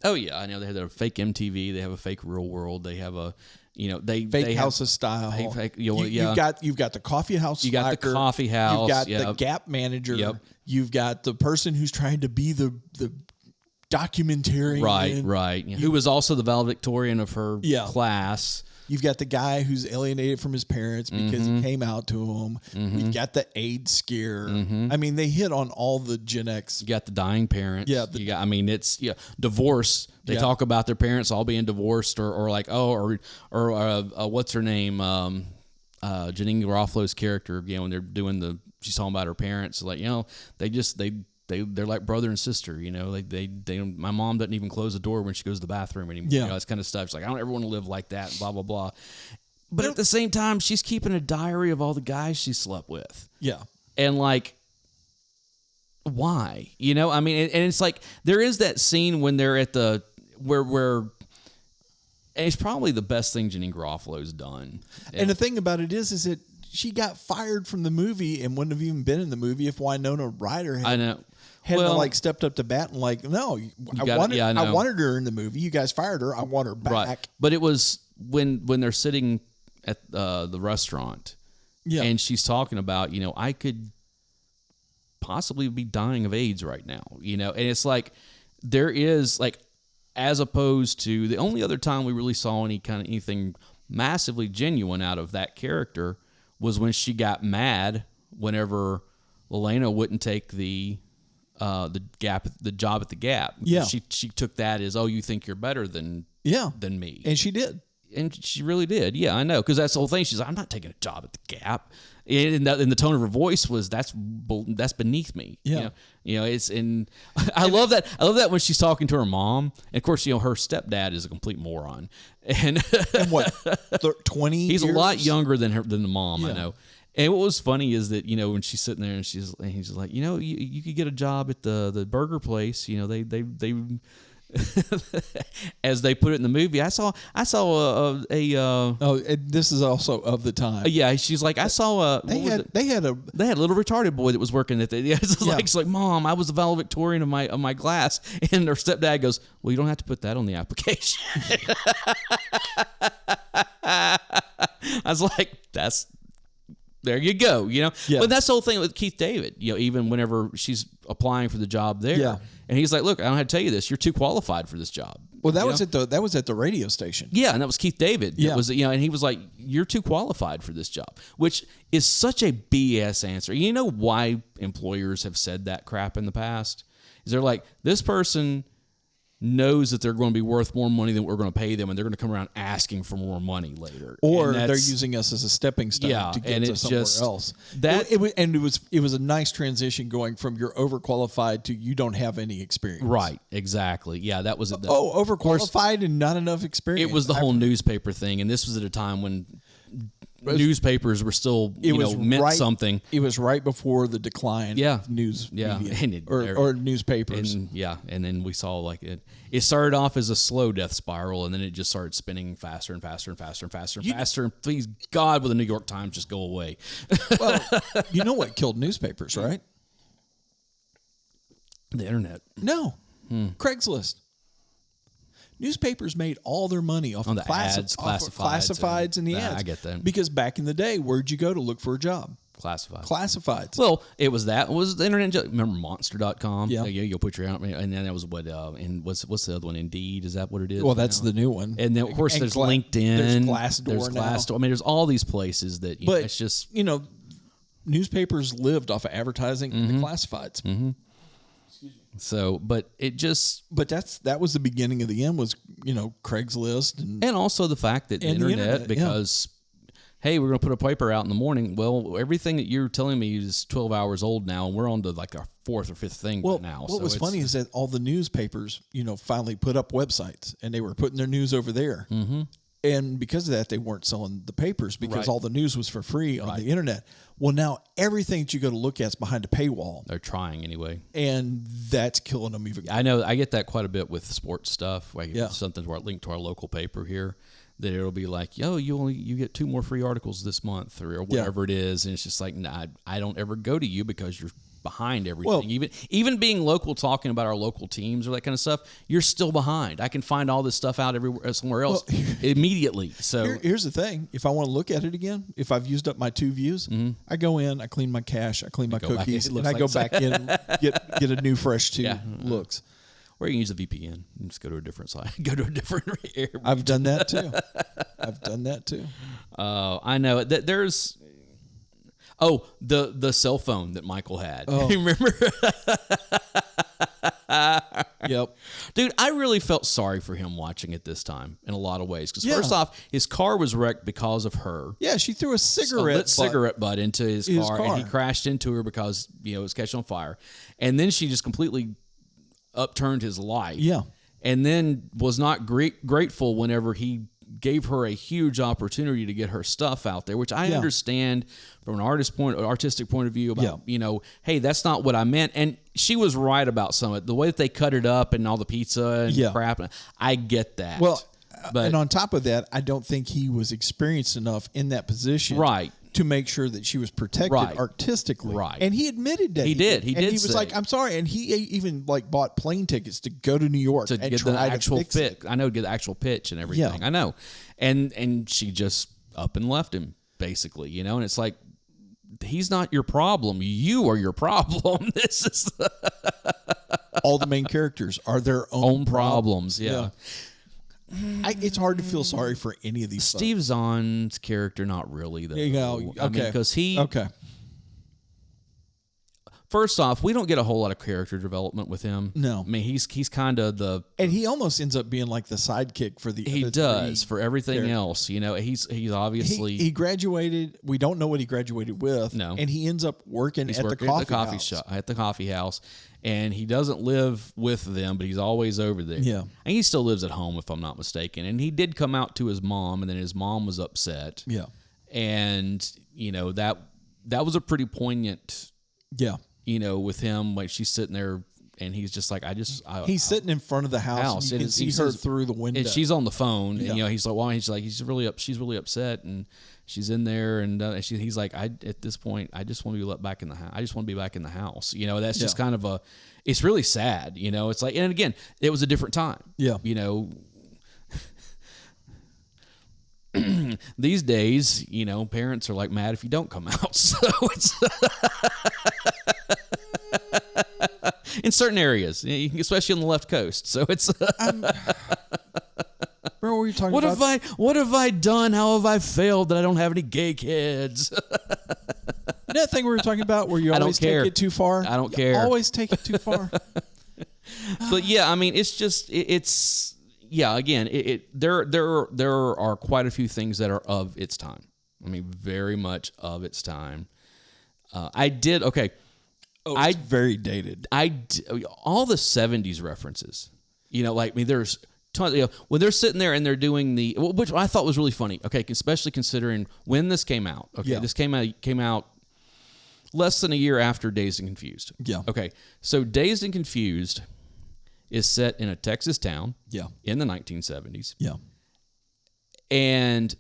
S2: Oh yeah, I know they have a fake MTV. They have a fake Real World. They have a, you know, they
S3: House of Style.
S2: Fake,
S3: you've got the coffee house.
S2: You got the coffee house.
S3: You've got the Gap manager.
S2: Yep.
S3: You've got the person who's trying to be the documentarian.
S2: Right. Who was also the valedictorian of her class.
S3: You've got the guy who's alienated from his parents because he came out to him. We've got the AIDS scare. I mean, they hit on all the Gen X.
S2: You got the dying parents.
S3: Yeah.
S2: It's divorce. They talk about their parents all being divorced or like, what's her name? Janine Garofalo's character, you know, when they're doing she's talking about her parents, like, you know, they're like brother and sister, you know. They my mom doesn't even close the door when she goes to the bathroom anymore.
S3: Yeah.
S2: You know, that kind of stuff. She's like, I don't ever want to live like that. Blah blah blah. But at the same time, she's keeping a diary of all the guys she slept with.
S3: Yeah.
S2: And like, why? You know, I mean, and it's like there is that scene when they're at the where and it's probably the best thing Janeane Garofalo's done.
S3: And the thing about it is that she got fired from the movie and wouldn't have even been in the movie if Winona Ryder had like stepped up to bat and like, no, I wanted her in the movie. You guys fired her. I want her back.
S2: Right. But it was when they're sitting at the restaurant, and she's talking about, you know, I could possibly be dying of AIDS right now, you know, and it's like there is like, as opposed to the only other time we really saw anything massively genuine out of that character was when she got mad whenever Elena wouldn't take the job at the Gap.
S3: Yeah,
S2: she took that as, oh, you think you're better than me,
S3: and she did.
S2: And she really did. Yeah, I know. Because that's the whole thing. She's like, I'm not taking a job at the Gap. And the tone of her voice was, that's beneath me.
S3: Yeah.
S2: You know, it's in. I love that. I love that when she's talking to her mom. And of course, you know, her stepdad is a complete moron. And
S3: what, 20?
S2: He's
S3: years?
S2: A lot younger than the mom.
S3: Yeah.
S2: I know. And what was funny is that, you know, when she's sitting there and he's like, you know, you could get a job at the burger place. You know, they as they put it in the movie, I saw
S3: this is also of the time.
S2: Yeah, she's like, I saw
S3: they had a
S2: little retarded boy that was working at the. Yeah, it's like, she's like, Mom, I was the valedictorian of my class, and her stepdad goes, well, you don't have to put that on the application. I was like, there you go, you know.
S3: Yeah.
S2: But that's the whole thing with Keith David. You know, even whenever she's applying for the job there, and he's like, "Look, I don't have to tell you this. You're too qualified for this job."
S3: Well, that was at the radio station.
S2: Yeah, and that was Keith David.
S3: Yeah,
S2: was, you know, and he was like, "You're too qualified for this job," which is such a BS answer. You know why employers have said that crap in the past? Is they're like, this person knows that they're going to be worth more money than we're going to pay them, and they're going to come around asking for more money later,
S3: or they're using us as a stepping stone to get to somewhere else. It was a nice transition going from you're overqualified to you don't have any experience.
S2: Right, exactly. Yeah, that was it.
S3: Overqualified and not enough experience.
S2: It was the whole newspaper thing, and this was at a time when newspapers were still, meant something.
S3: It was right before the decline of news media, or newspapers.
S2: And then we saw like it started off as a slow death spiral, and then it just started spinning faster and faster and faster and faster and faster. And please God, will the New York Times just go away?
S3: Well, you know what killed newspapers, right?
S2: The internet.
S3: No. Craigslist. Newspapers made all their money off
S2: on
S3: of
S2: the ads,
S3: classifieds and the ads.
S2: I get that.
S3: Because back in the day, where'd you go to look for a job?
S2: Classifieds. Well, it was that. It was the internet. Remember Monster.com?
S3: Yeah.
S2: You'll put your out, and then that was what. And what's the other one? Indeed. Is that what it is?
S3: Well, that's the new one.
S2: And then of course there's LinkedIn.
S3: There's Glassdoor now.
S2: I mean, there's all these places that. But it's just
S3: newspapers lived off of advertising and the classifieds.
S2: Mm-hmm. So, but it just...
S3: But that was the beginning of the end was, Craigslist. And
S2: also the fact that the internet, because, hey, we're going to put a paper out in the morning. Well, everything that you're telling me is 12 hours old now, and we're on to like our fourth or fifth thing now.
S3: What was funny is that all the newspapers, finally put up websites, and they were putting their news over there. Mm-hmm. And because of that, they weren't selling the papers because all the news was for free on the internet. Well, now everything that you go to look at is behind a paywall.
S2: They're trying anyway.
S3: And that's killing them even more.
S2: I know. I get that quite a bit with sports stuff. Like something linked to our local paper here, that it'll be like, you get 2 more free articles this month or whatever it is. And it's just like, nah, I don't ever go to you because you're behind everything. Well, even being local, talking about our local teams or that kind of stuff, you're still behind. I can find all this stuff out somewhere else immediately. So
S3: here's the thing: if I want to look at it again, if I've used up my 2 views, I go in, I clean my cache, I clean my cookies, and I go back in, get a new fresh 2 looks.
S2: Or you can use a VPN and just go to a different site. Go to a different area.
S3: I've done that too.
S2: I know that there's. Oh, the cell phone that Michael had. Oh. You remember?
S3: Yep.
S2: Dude, I really felt sorry for him watching it this time in a lot of ways. Because first off, his car was wrecked because of her.
S3: Yeah, she threw a
S2: cigarette butt into his car, and he crashed into her because it was catching on fire. And then she just completely upturned his life.
S3: Yeah.
S2: And then was not grateful whenever he gave her a huge opportunity to get her stuff out there, which I understand from an artistic point of view about, hey, that's not what I meant. And she was right about some of it. The way that they cut it up and all the pizza and crap, I get that.
S3: Well, but, and on top of that, I don't think he was experienced enough in that position.
S2: Right.
S3: To make sure that she was protected artistically.
S2: Right.
S3: And he admitted that.
S2: He did. He
S3: was like, I'm sorry. And he even like bought plane tickets to go to New York
S2: to
S3: and
S2: get
S3: try
S2: the actual
S3: to fix it.
S2: I know, get the actual pitch and everything.
S3: Yeah.
S2: I know. And she just up and left him, basically, and it's like, he's not your problem. You are your problem. This is
S3: all the main characters are their own
S2: problems. Yeah.
S3: It's hard to feel sorry for any of these.
S2: Steve Zahn's character, not really. Though.
S3: Okay.
S2: I mean, because he.
S3: Okay.
S2: First off, we don't get a whole lot of character development with him.
S3: No.
S2: I mean, he's kind of the...
S3: And he almost ends up being like the sidekick for the...
S2: He does, for everything else. He's obviously...
S3: He graduated... We don't know what he graduated with.
S2: No.
S3: And he ends up working at the coffee shop.
S2: At the coffee house. And he doesn't live with them, but he's always over there.
S3: Yeah.
S2: And he still lives at home, if I'm not mistaken. And he did come out to his mom, and then his mom was upset.
S3: Yeah.
S2: And, that was a pretty poignant...
S3: Yeah.
S2: With him, like she's sitting there and he's just like,
S3: he's sitting in front of the house and you can see her through the window.
S2: And she's on the phone and, he's like, well, she's really upset and she's in there and he's like, at this point, I just want to be let back in the house. I just want to be back in the house. That's just kind of it's really sad, it's like, and again, it was a different time.
S3: Yeah.
S2: These days, parents are like mad if you don't come out. So it's in certain areas, especially on the left coast. So it's.
S3: Remember what were you talking about?
S2: What have I done? How have I failed that I don't have any gay kids?
S3: That thing we were talking about where you always take it too far.
S2: I don't care.
S3: Always take it too far.
S2: But yeah, I mean, it's just it's. Yeah, again, there are quite a few things that are of its time. I mean, very much of its time.
S3: It's very dated.
S2: All the 70s references, there's tons, when they're sitting there and they're doing which I thought was really funny. Okay, especially considering when this came out. Okay, this came out less than a year after Dazed and Confused.
S3: Yeah.
S2: Okay, so Dazed and Confused is set in a Texas town in the 1970s.
S3: Yeah.
S2: And,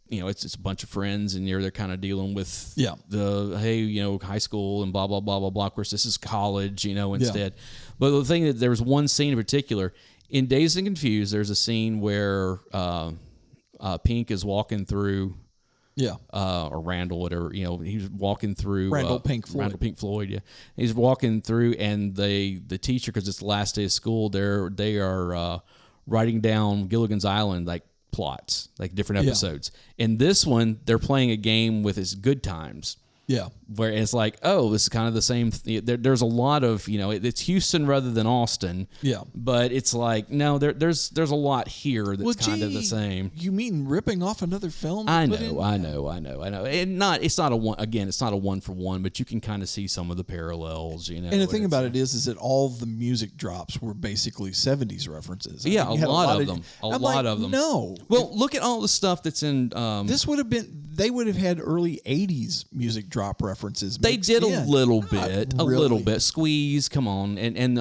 S2: it's a bunch of friends and they're kind of dealing with high school and blah, blah, blah, blah, blah. Of course, this is college, instead. Yeah. But the thing that there was one scene in particular, in Dazed and Confused, there's a scene where Pink is walking through...
S3: Yeah.
S2: Or Randall, whatever, he's walking through...
S3: Randall Pink
S2: Floyd, yeah. He's walking through, and the teacher, because it's the last day of school, they are writing down Gilligan's Island, like, plots, like different episodes. In this one, they're playing a game with his Good Times.
S3: Yeah.
S2: Where it's like, oh, this is kind of the same. There's a lot of, it's Houston rather than Austin.
S3: Yeah.
S2: But it's like, no, there's a lot here that's kind of the same.
S3: You mean ripping off another film?
S2: I know. And it's not a one, again, it's not a one for one, but you can kind of see some of the parallels,
S3: And the thing about it is that all the music drops were basically 70s references.
S2: Yeah, a lot of them. A lot of them.
S3: No.
S2: Well, look at all the stuff that's in...
S3: they would have had early 80s music drop references.
S2: They did a little bit. Squeeze, come on, and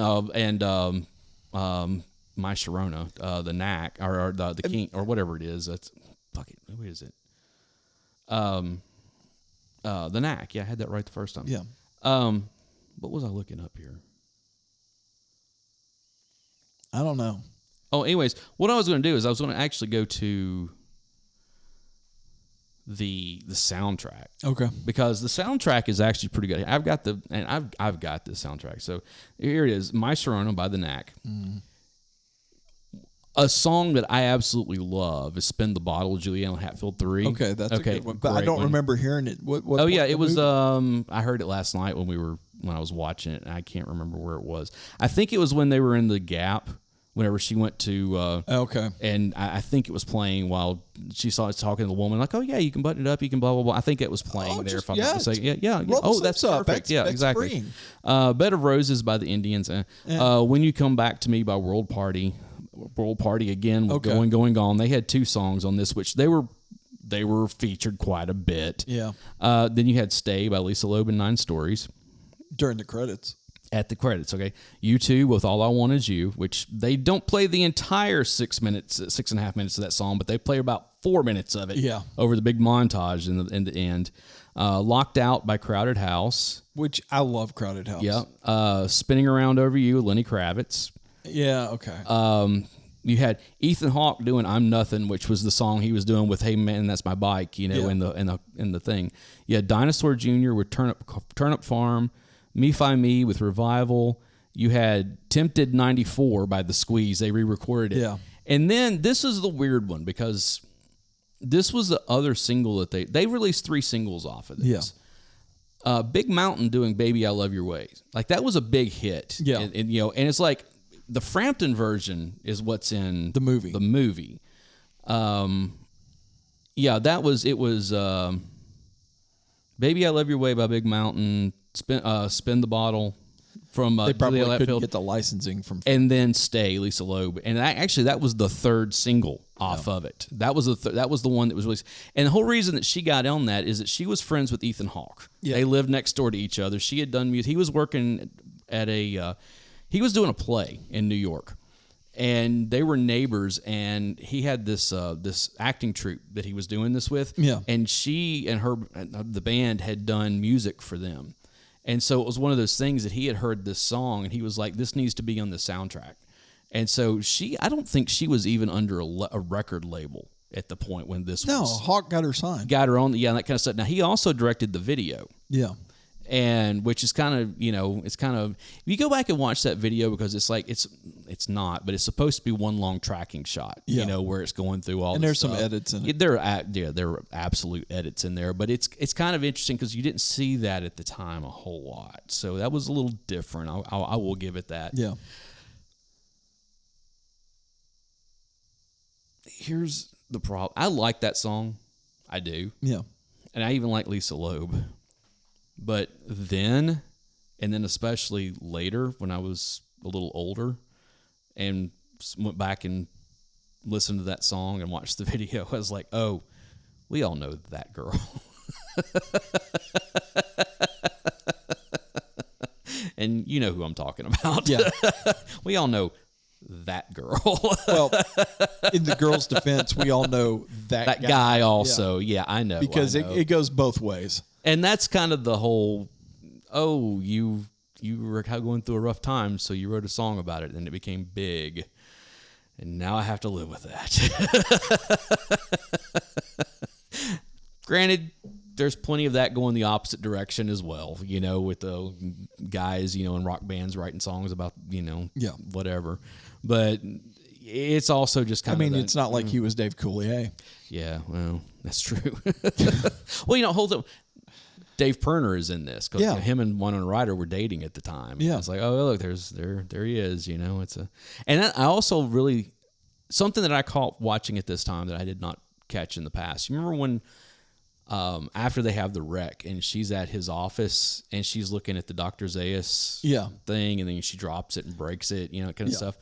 S2: My Sharona, the Knack, or the King, or whatever it is. That's fuck it. What is it? The Knack. Yeah, I had that right the first time.
S3: Yeah.
S2: What was I looking up here?
S3: I don't know.
S2: Oh, anyways, what I was going to do is I was going to actually go to the soundtrack.
S3: Okay.
S2: Because the soundtrack is actually pretty good. I've got the soundtrack. So here it is, My Sharona by the Knack. Mm. A song that I absolutely love is Spin the Bottle, Julianne Hatfield 3.
S3: Okay, that's a good one. But I don't remember hearing it. What
S2: it was I heard it last night when I was watching it, and I can't remember where it was. I think it was when they were in the Gap. Whenever she went to,
S3: okay,
S2: and I think it was playing while she saw it talking to the woman, like, oh yeah, you can button it up, you can blah blah blah. I think it was playing there. If I'm not mistaken, yeah. Oh, that's perfect. Yeah, exactly. Bed of Roses by the Indians. When You Come Back to Me by World Party. World Party again with Going, Going, Gone. They had 2 songs on this, which they were featured quite a bit.
S3: Yeah.
S2: Then you had Stay by Lisa Loeb and 9 Stories.
S3: During the credits.
S2: At the credits, okay. U2 with All I Want Is You, which they don't play the entire 6.5 minutes of that song, but they play about 4 minutes of it over the big montage in the end. Locked Out by Crowded House.
S3: Which I love Crowded House.
S2: Yeah. Spinning Around Over You, Lenny Kravitz.
S3: Yeah, okay.
S2: You had Ethan Hawke doing "I'm Nothing," which was the song he was doing with "Hey Man, That's My Bike," in the thing. You had Dinosaur Jr. with Turnip Farm, Me Fi Me with Revival. You had Tempted 94 by The Squeeze. They re-recorded it.
S3: Yeah.
S2: And then this is the weird one because this was the other single that they released 3 singles off of this. Yeah. Big Mountain doing "Baby I Love Your Ways." Like that was a big hit.
S3: Yeah.
S2: And it's like the Frampton version is what's in
S3: the movie.
S2: Yeah, it was "Baby I Love Your Way" by Big Mountain, Spin the Bottle from
S3: they probably
S2: Julia
S3: couldn't
S2: Latfield,
S3: get the licensing from,
S2: and then Stay, Lisa Loeb, and that was the 3rd single off of it. That was the one that was released, and the whole reason that she got on that is that she was friends with Ethan Hawke. Yeah. They lived next door to each other. She had done music. He was working at he was doing a play in New York, and they were neighbors. And he had this acting troupe that he was doing this with.
S3: Yeah.
S2: And she and the band had done music for them, and so it was one of those things that he had heard this song, and he was like, "This needs to be on the soundtrack." And so I don't think she was even under a record label at the point when this was.
S3: No, Hawk got her signed.
S2: Got her on, that kind of stuff. Now, he also directed the video.
S3: Yeah.
S2: And which is kind of, it's kind of, if you go back and watch that video, because it's like, it's not, but it's supposed to be one long tracking shot, where it's going through all.
S3: And
S2: this
S3: there's
S2: stuff.
S3: some edits in it.
S2: There are absolute edits in there, but it's kind of interesting because you didn't see that at the time a whole lot. So that was a little different. I will give it that.
S3: Yeah.
S2: Here's the problem. I like that song. I do.
S3: Yeah.
S2: And I even like Lisa Loeb. But then, and then especially later when I was a little older and went back and listened to that song and watched the video, I was like, oh, we all know that girl. And you know who I'm talking about.
S3: Yeah.
S2: We all know that girl.
S3: Well, in the girl's defense, we all know that
S2: guy also. Yeah, I know.
S3: Because it goes both ways.
S2: And that's kind of the whole, you were going through a rough time, so you wrote a song about it, and it became big. And now I have to live with that. Granted, there's plenty of that going the opposite direction as well, with the guys, in rock bands writing songs about, whatever. But it's also just kind of...
S3: it's not like he was Dave Coulier.
S2: Yeah, well, that's true. Well, hold up. Dave Pirner is in this because him and Winona Ryder were dating at the time.
S3: Yeah,
S2: it's like, oh look, there he is. And I also really something that I caught watching it this time that I did not catch in the past. You remember when after they have the wreck and she's at his office and she's looking at the Dr. Zayas thing, and then she drops it and breaks it, kind of stuff.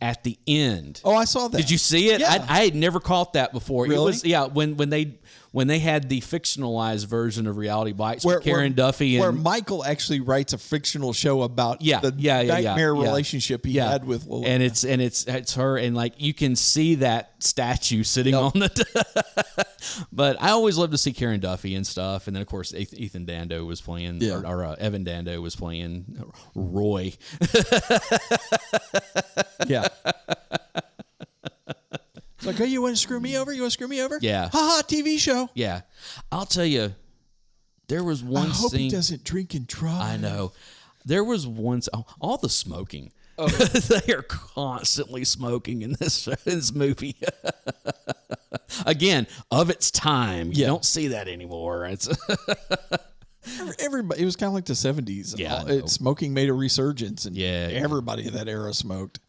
S2: At the end.
S3: Oh, I saw that.
S2: Did you see it?
S3: Yeah.
S2: I had never caught that before.
S3: Really?
S2: It was, when they had the fictionalized version of Reality Bites with Karen Duffy.
S3: Where Michael actually writes a fictional show about the nightmare relationship he had with Lily.
S2: And it's her, and you can see that statue sitting on the... But I always love to see Karen Duffy and stuff. And then, of course, Ethan Dando was playing, or Evan Dando was playing Roy.
S3: Yeah. It's like, oh, you want to screw me over? You want to screw me over?
S2: Yeah.
S3: Ha-ha, TV show.
S2: Yeah. I'll tell you, there was one scene...
S3: I hope he doesn't drink and drive.
S2: I know. There was one... all the smoking. Oh. They are constantly smoking in this movie. Again, of its time. You don't see that anymore. It's...
S3: Everybody, it was kind of like the 70s.
S2: Yeah.
S3: Smoking made a resurgence, and everybody in that era smoked.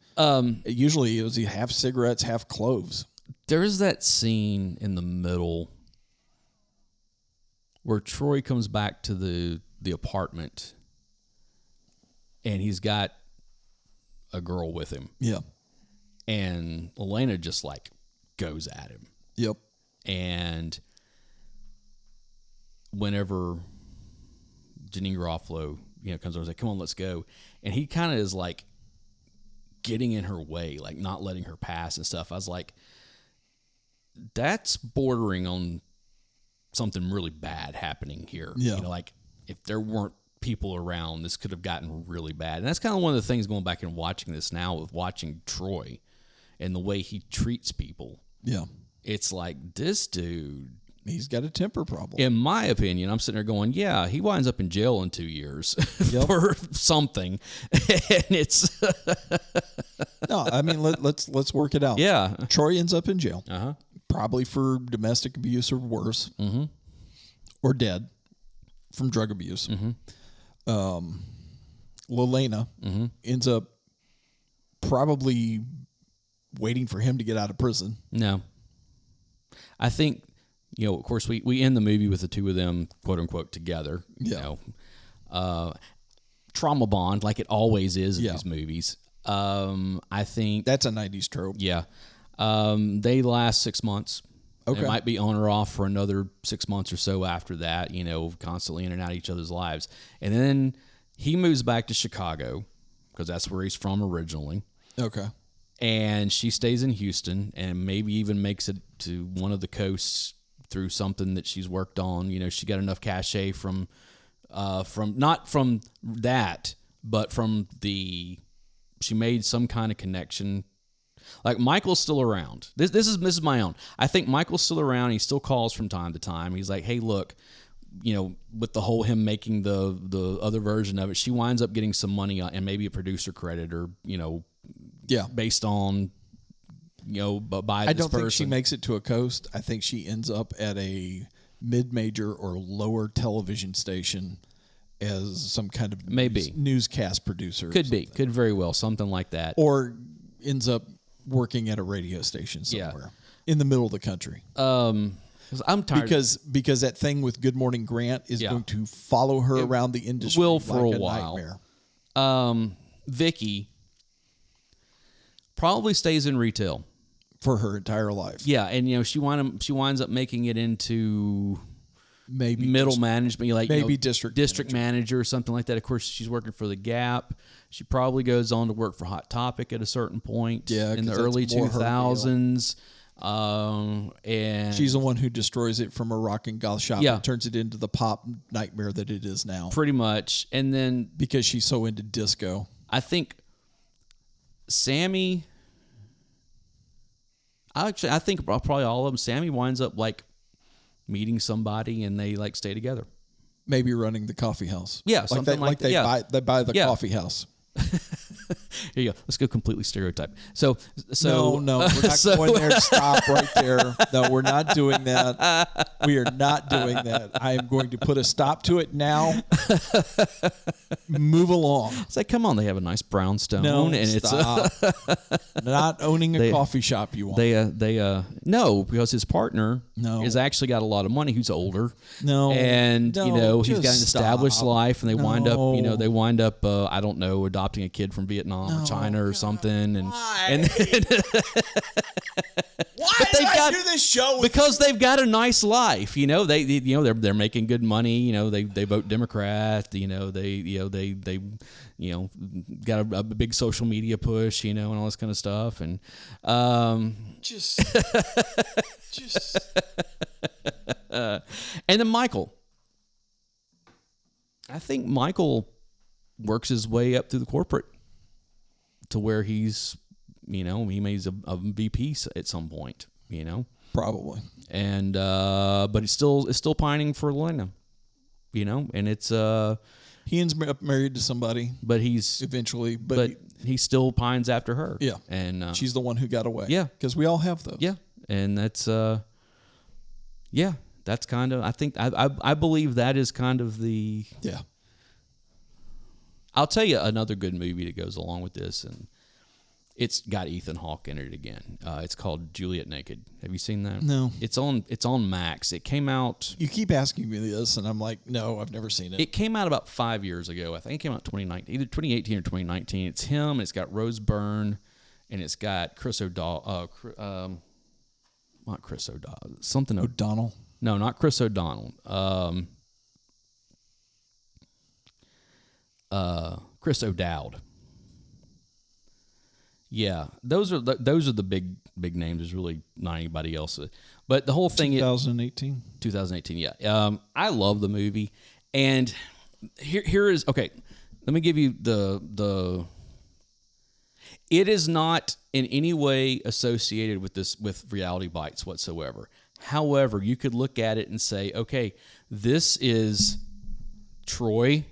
S3: Usually it was half cigarettes, half cloves.
S2: There is that scene in the middle where Troy comes back to the apartment and he's got a girl with him.
S3: Yeah.
S2: And Elena just like goes at him.
S3: Yep.
S2: And whenever Janine Garofalo, comes over and says, come on, let's go. And he kind of is like getting in her way, like not letting her pass and stuff. I was like, that's bordering on something really bad happening here.
S3: Yeah.
S2: Like if there weren't people around, this could have gotten really bad. And that's kind of one of the things going back and watching this now with watching Troy and the way he treats people.
S3: Yeah.
S2: It's like, this dude,
S3: he's got a temper problem.
S2: in my opinion, I'm sitting there going, yeah, he winds up in jail in 2 years
S3: Yep.
S2: for something. And it's
S3: No, I mean, let's work it out.
S2: yeah.
S3: Troy ends up in jail,
S2: Uh-huh.
S3: probably for domestic abuse or worse, or dead from drug abuse. Lelena ends up probably waiting for him to get out of prison.
S2: No. I think, of course, we end the movie with the two of them, quote unquote, together.
S3: Yeah.
S2: Trauma bond, like it always is in
S3: Yeah.
S2: these movies. I think
S3: That's a 90s trope.
S2: yeah. They last 6 months.
S3: Okay.
S2: It might be on or off for another 6 months or so after that, constantly in and out of each other's lives. And then he moves back to Chicago because that's where he's from originally.
S3: Okay.
S2: And she stays in Houston and maybe even makes it to one of the coasts through something that she's worked on. She got enough cachet from not from that, but from she made some kind of connection. Like Michael's still around. This is my own. I think Michael's still around. He still calls from time to time. He's like, hey, look, with the whole him making the other version of it, she winds up getting some money and maybe a producer credit or,
S3: Yeah.
S2: based on, by
S3: I
S2: this
S3: don't
S2: person.
S3: think she makes it to a coast. I think she ends up at a mid-major or lower television station as some kind of
S2: Maybe.
S3: newscast producer.
S2: Could be. Could very well. Something like that.
S3: Or ends up working at a radio station somewhere in the middle of the country.
S2: 'Cause I'm tired.
S3: Because that thing with Good Morning Grant is
S2: Yeah.
S3: going to follow her around the industry
S2: will for
S3: like
S2: a while.
S3: nightmare.
S2: Vicky probably stays in retail.
S3: For her entire life.
S2: Yeah, and she winds up making it into
S3: Maybe
S2: middle management, like
S3: maybe district
S2: manager or something like that. Of course, she's working for the Gap. She probably goes on to work for Hot Topic at a certain point.
S3: Yeah,
S2: in the
S3: 'cause
S2: early
S3: that's more her deal.
S2: 2000s. And
S3: She's the one who destroys it from a rock and goth shop
S2: Yeah.
S3: and turns it into the pop nightmare that it is now.
S2: pretty much. And then
S3: Because she's so into disco.
S2: I think Sammy. I think probably all of them. Sammy winds up like meeting somebody and they like stay together.
S3: Maybe running the coffee house.
S2: Yeah, something like that.
S3: they
S2: Yeah.
S3: buy the
S2: Yeah.
S3: coffee house.
S2: Here you go. Let's go completely stereotype. So
S3: No, we're not going there. Stop right there. No, we're not doing that. We are not doing that. I am going to put a stop to it now. Move along.
S2: It's like, come on, they have a nice brownstone,
S3: No,
S2: and
S3: stop. Not owning a coffee shop you want.
S2: they no, because his partner
S3: No.
S2: has actually got a lot of money. Who's older,
S3: No.
S2: and
S3: No,
S2: he's got an
S3: just
S2: established
S3: stop.
S2: life, and they wind up
S3: No.
S2: I don't know, adopting a kid from Vietnam or China or something, and
S3: Why?
S2: and
S3: Why
S2: But they've got-
S3: do this show?
S2: because they've got a nice life, they're making good money, they vote Democrat, they got a big social media push, and all this kind of stuff, and
S3: just
S2: and then Michael. I think Michael works his way up through the corporate to where he's, he made a VP at some point,
S3: probably.
S2: and but it's still pining for Lena, and it's
S3: He ends up married to somebody
S2: but he's
S3: eventually,
S2: but he still pines after her.
S3: Yeah.
S2: and
S3: she's the one who got away.
S2: Yeah.
S3: because we all have those.
S2: yeah, and that's that's kind of, I think I believe that is kind of the.
S3: Yeah.
S2: I'll tell you another good movie that goes along with this, and it's got Ethan Hawke in it again. It's called Juliet Naked. Have you seen that?
S3: No.
S2: It's on Max. It came out.
S3: You keep asking me this, and I'm like, no, I've never seen it.
S2: It came out about 5 years ago. I think it came out 2019, either 2018 or 2019. It's him. It's got Rose Byrne, and it's got Chris O'Donnell. Not Chris O'Donnell. Something
S3: O'Donnell.
S2: No, not Chris O'Donnell. Chris O'Dowd. Yeah, those are the big names. There's really not anybody else. But the whole thing
S3: 2018.
S2: 2018. Yeah. I love the movie, and here is okay. Let me give you the. It is not in any way associated with Reality Bites whatsoever. However, you could look at it and say, okay, this is Troy.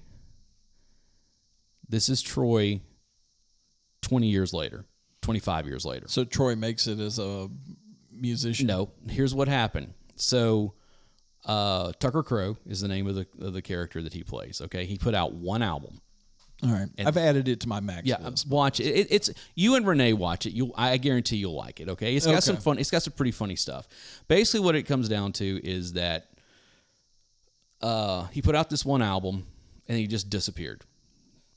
S2: This is Troy 20 years later, 25 years later.
S3: So Troy makes it as a musician?
S2: No, here's what happened. So Tucker Crow is the name of the character that he plays, okay? He put out one album.
S3: All right. I've added it to my Max list.
S2: Watch it. It's you and Renee watch it. I guarantee you'll like it, okay? It's got some fun. It's got some pretty funny stuff. Basically what it comes down to is that he put out this one album and he just disappeared.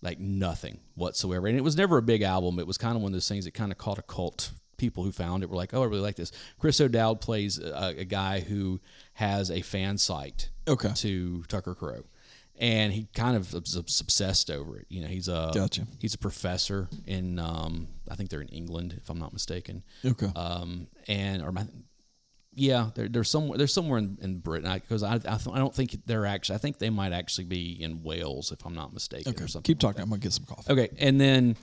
S2: Like nothing whatsoever. And it was never a big album. It was kind of one of those things that kind of caught a cult. People who found it were like, oh, I really like this. Chris O'Dowd plays a guy who has a fan site to Tucker Crow. And he kind of was obsessed over it. You know, he's a professor in, I think they're in England, if I'm not mistaken.
S3: Okay.
S2: They're somewhere in Britain because I don't think they're actually. I think they might actually be in Wales if I'm not mistaken.
S3: Okay.
S2: Or something.
S3: Keep talking. I'm gonna get some coffee.
S2: Okay, and then,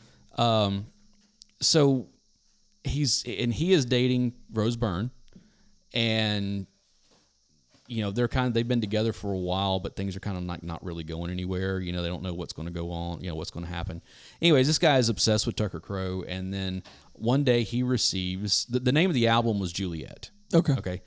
S2: so he is dating Rose Byrne, and you know they've been together for a while, but things are kind of not really going anywhere. You know, they don't know what's going to go on. You know, what's going to happen. Anyways, this guy is obsessed with Tucker Crow, and then one day he receives the name of the album was Juliet. Okay.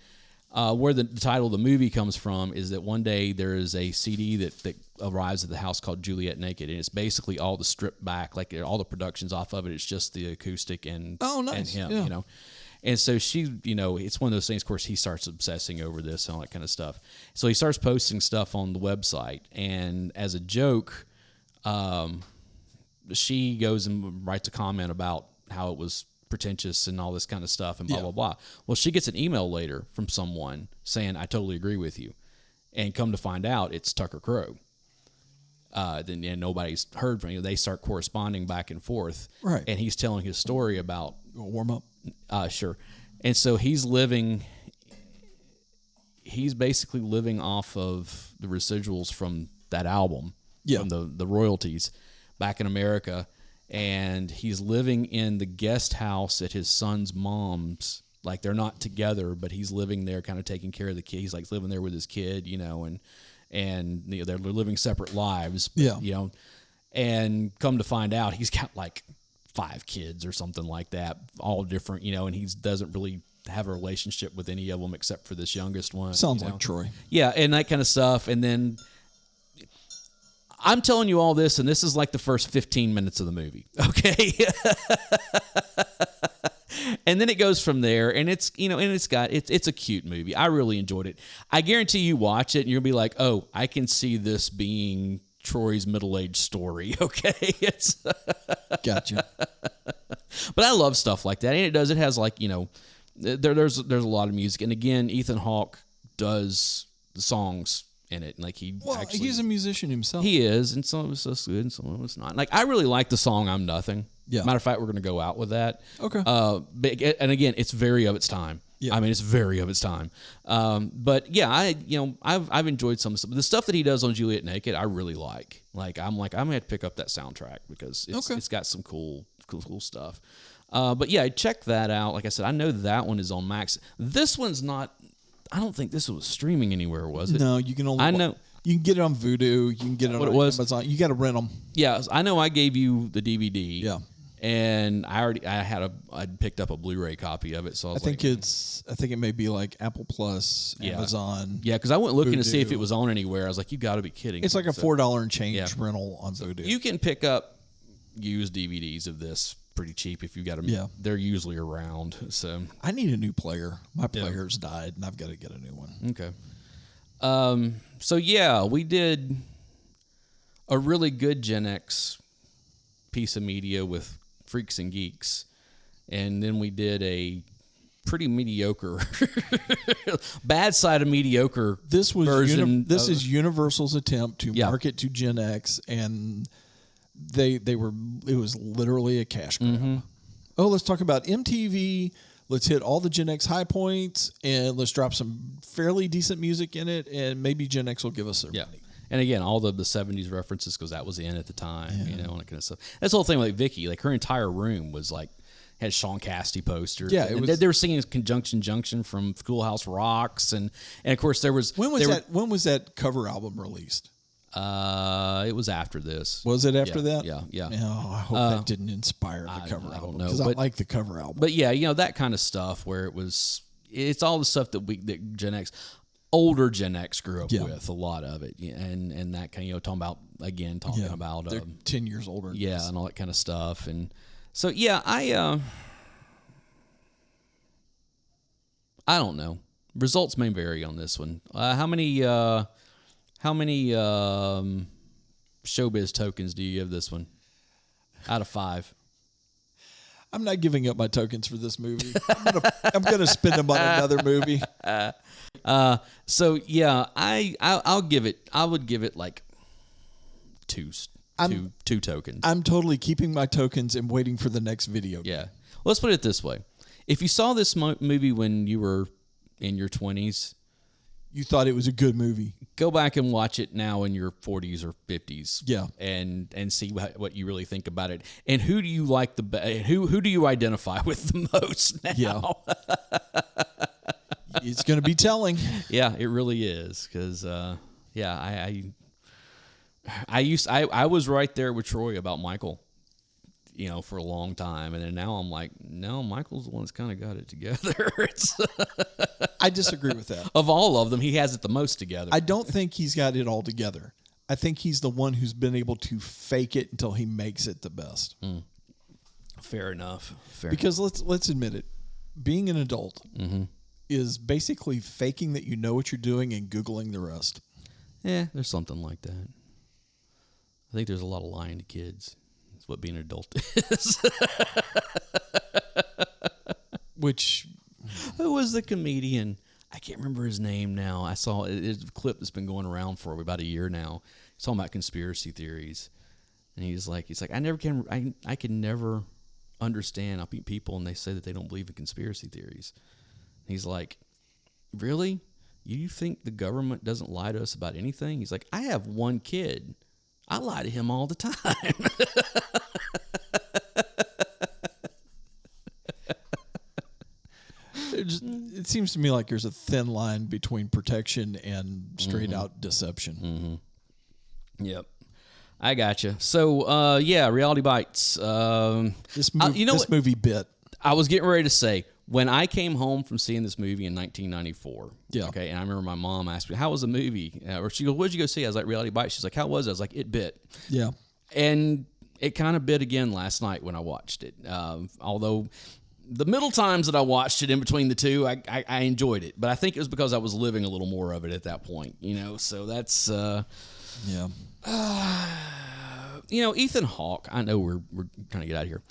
S2: Where the title of the movie comes from is that one day there is a CD that arrives at the house called Juliet Naked, and it's basically all the stripped back, like all the productions off of it. It's just the acoustic and and him, you know. And so she, you know, it's one of those things. Of course, he starts obsessing over this and all that kind of stuff. So he starts posting stuff on the website, and as a joke, she goes and writes a comment about how it was pretentious and all this kind of stuff and blah blah blah. Well, she gets an email later from someone saying, "I totally agree with you," and come to find out it's Tucker Crow. Then nobody's heard from him. They start corresponding back and forth,
S3: right?
S2: And he's telling his story about
S3: warm up.
S2: Sure. And so he's basically living off of the residuals from that album, from the royalties back in America. And he's living in the guest house at his son's mom's. Like they're not together, but he's living there, kind of taking care of the kid. He's like living there with his kid, you know, and you know, they're living separate lives. But, you know, and come to find out, he's got like 5 kids or something like that, all different, you know, and he doesn't really have a relationship with any of them except for this youngest one.
S3: Sounds like Troy.
S2: Yeah, and that kind of stuff, and then. I'm telling you all this, and this is like the first 15 minutes of the movie, okay? And then it goes from there, and it's, you know, and it's a cute movie. I really enjoyed it. I guarantee you watch it, and you'll be like, oh, I can see this being Troy's middle-aged story, okay? It's
S3: Gotcha.
S2: But I love stuff like that, and it has like, you know, there's a lot of music, and again, Ethan Hawke does the songs in it. Like
S3: he's a musician himself.
S2: He is, and some of it's just good, and some of it's not. Like I really like the song "I'm Nothing."
S3: Yeah.
S2: Matter of fact, we're going to go out with that.
S3: Okay.
S2: And again, it's very of its time. Yeah. I mean, it's very of its time. But yeah, I've enjoyed some of the stuff. The stuff that he does on Juliet Naked, I really like. I'm gonna have to pick up that soundtrack because it's got some cool stuff. But yeah, check that out. Like I said, I know that one is on Max. This one's not. I don't think this was streaming anywhere, was it?
S3: No, you can only. I know. You can get it on Vudu. You can get it on Amazon. You got to rent them.
S2: Yeah, I know. I gave you the DVD.
S3: Yeah.
S2: And I'd picked up a Blu-ray copy of it. So I think
S3: it may be like Apple Plus, Amazon.
S2: Yeah, because I went looking to see if it was on anywhere. I was like, you got to be kidding.
S3: It's like a $4 and change rental on Vudu.
S2: You can pick up used DVDs of this pretty cheap if you got them. Yeah, they're usually around. So
S3: I need a new player. My player's died, and I've got to get a new one.
S2: Okay. So yeah, we did a really good Gen X piece of media with Freaks and Geeks, and then we did a pretty mediocre, bad side of mediocre.
S3: This was
S2: version.
S3: This is Universal's attempt to
S2: Yeah.
S3: market to Gen X, and they were. It was literally a cash grab. Oh, let's talk about MTV. Let's hit all the Gen X high points, and let's drop some fairly decent music in it, and maybe Gen X will give us their money.
S2: And again, all the 70s references, because that was in at the time, you know, and that kind of stuff. That's the whole thing with like, Vicky. Like, her entire room was like, had Sean Cassidy posters.
S3: Yeah,
S2: and they were singing Conjunction Junction from Schoolhouse Rocks, and of course there was
S3: When was that cover album released?
S2: It was after this.
S3: Was it after that?
S2: Yeah.
S3: Oh, I hope that didn't inspire the cover
S2: I
S3: album,
S2: don't know,
S3: because I like the cover album.
S2: But yeah, you know, that kind of stuff where it's all the stuff that Gen X, older Gen X grew up with, a lot of it, and that kind of, you know, talking about
S3: they're 10 years older than us.
S2: and all that kind of stuff. And so yeah, I don't know. Results may vary on this one. How many showbiz tokens do you give this one out of 5?
S3: I'm not giving up my tokens for this movie. I'm gonna spend them on another movie.
S2: So yeah, I would give it like two tokens.
S3: I'm totally keeping my tokens and waiting for the next video game.
S2: Yeah. Well, let's put it this way. If you saw this movie when you were in your 20s,
S3: You thought it was a good movie.
S2: go back and watch it now in your 40s or 50s.
S3: Yeah.
S2: And see what you really think about it. And who do you like who do you identify with the most now?
S3: Yeah. It's going to be telling.
S2: Yeah, it really is. Because, I was right there with Troy about Michael, you know, for a long time. And then now I'm like, no, Michael's the one that's kind of got it together.
S3: I disagree with that.
S2: Of all of them, he has it the most together.
S3: I don't think he's got it all together. I think he's the one who's been able to fake it until he makes it the best.
S2: Fair enough.
S3: Because let's admit it, being an adult is basically faking that you know what you're doing and Googling the rest.
S2: Yeah, there's something like that. I think there's a lot of lying to kids. That's what being an adult is.
S3: Which...
S2: Who was the comedian? I can't remember his name now. I saw it's a clip that's been going around for about a year now. He's talking about conspiracy theories, and he's like, I can never understand how people and they say that they don't believe in conspiracy theories. He's like, really? You think the government doesn't lie to us about anything? He's like, I have one kid. I lie to him all the time.
S3: It seems to me like there's a thin line between protection and straight out deception.
S2: Yep. I gotcha. So, Reality Bites.
S3: This movie bit.
S2: I was getting ready to say, when I came home from seeing this movie in 1994, okay, and I remember my mom asked me, how was the movie? Or she goes, what did you go see? I was like, Reality Bites. She's like, how was it? I was like, it bit.
S3: Yeah.
S2: And it kind of bit again last night when I watched it. Although the middle times that I watched it in between the two, I enjoyed it. But I think it was because I was living a little more of it at that point, you know? So that's...
S3: yeah.
S2: You know, Ethan Hawke, I know we're trying to get out of here.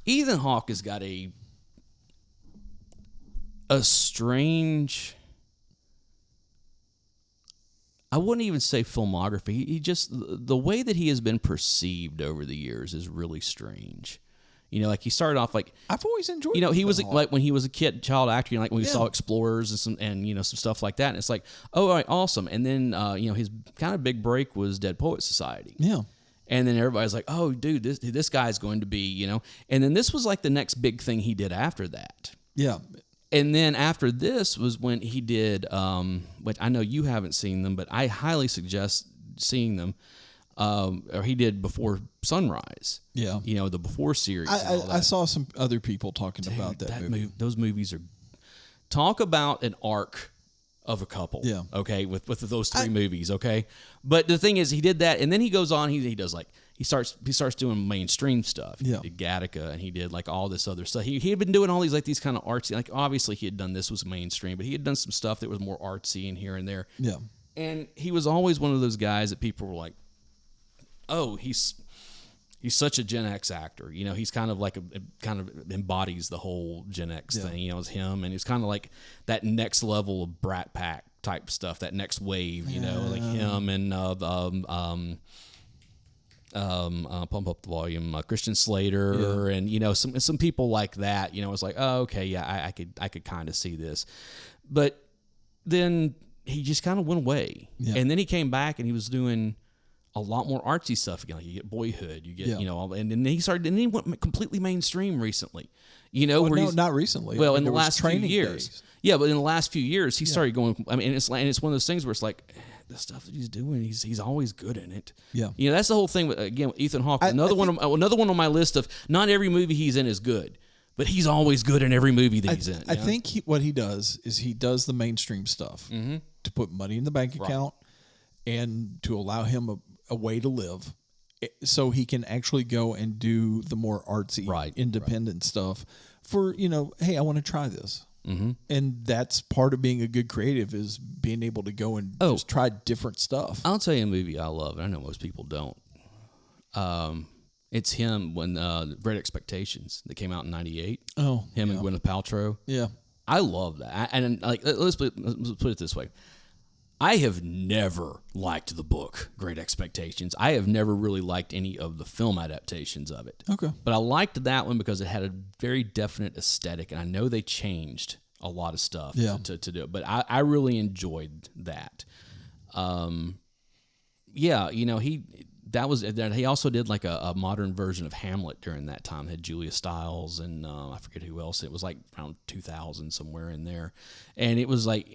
S2: Ethan Hawke has got a strange, I wouldn't even say filmography. He just, the way that he has been perceived over the years is really strange. You know, like he started off like,
S3: I've always enjoyed.
S2: You know, he was
S3: Ethan Hawke.
S2: like when he was a child actor, you know, like when we saw Explorers and you know, some stuff like that. And it's like, oh, all right, awesome. And then you know, his kind of big break was Dead Poets Society.
S3: Yeah.
S2: And then everybody's like, oh, dude, this guy's going to be, you know. And then this was like the next big thing he did after that.
S3: Yeah.
S2: And then after this was when he did, which I know you haven't seen them, but I highly suggest seeing them. Or he did Before Sunrise. Yeah. You know, the Before series.
S3: I saw some other people talking about that movie.
S2: Those movies are, talk about an arc of a couple. Yeah. Okay. With those three movies. Okay. But the thing is, he did that, and then he goes on. He does like he starts doing mainstream stuff. He did Gattaca, and he did like all this other stuff. He had been doing all these kind of artsy. Like obviously he had done this was mainstream, but he had done some stuff that was more artsy and here and there. Yeah. And he was always one of those guys that people were like, oh, He's such a Gen X actor. You know, he's kind of like kind of embodies the whole Gen X thing. You know, it's him, and it's kind of like that next level of Brat Pack type stuff, that next wave. You know, like him and pump up the volume, Christian Slater, and you know some people like that. You know, it's like, oh, okay, yeah, I could kind of see this, but then he just kind of went away, and then he came back and he was doing a lot more artsy stuff again. Like you get Boyhood, you get you know, and then he went completely mainstream recently. You know,
S3: no, not recently.
S2: Well, in the last few years, but in the last few years, he started going. I mean, it's one of those things where it's like the stuff that he's doing, he's always good in it. Yeah, you know, that's the whole thing with Ethan Hawke. Another one on my list of not every movie he's in is good, but he's always good in every movie that he's in.
S3: I think what he does is he does the mainstream stuff to put money in the bank account and to allow him a way to live, so he can actually go and do the more artsy, independent stuff for, you know, hey, I want to try this. And that's part of being a good creative, is being able to go and just try different stuff.
S2: I'll tell you a movie I love, and I know most people don't. It's him when Great Expectations that came out in '98. Oh, him and Gwyneth Paltrow. Yeah, I love that. And like, let's put it this way. I have never liked the book, Great Expectations. I have never really liked any of the film adaptations of it. Okay. But I liked that one because it had a very definite aesthetic, and I know they changed a lot of stuff to do it. But I really enjoyed that. You know, he also did like a modern version of Hamlet during that time. It had Julia Stiles and I forget who else. It was like around 2000, somewhere in there, and it was like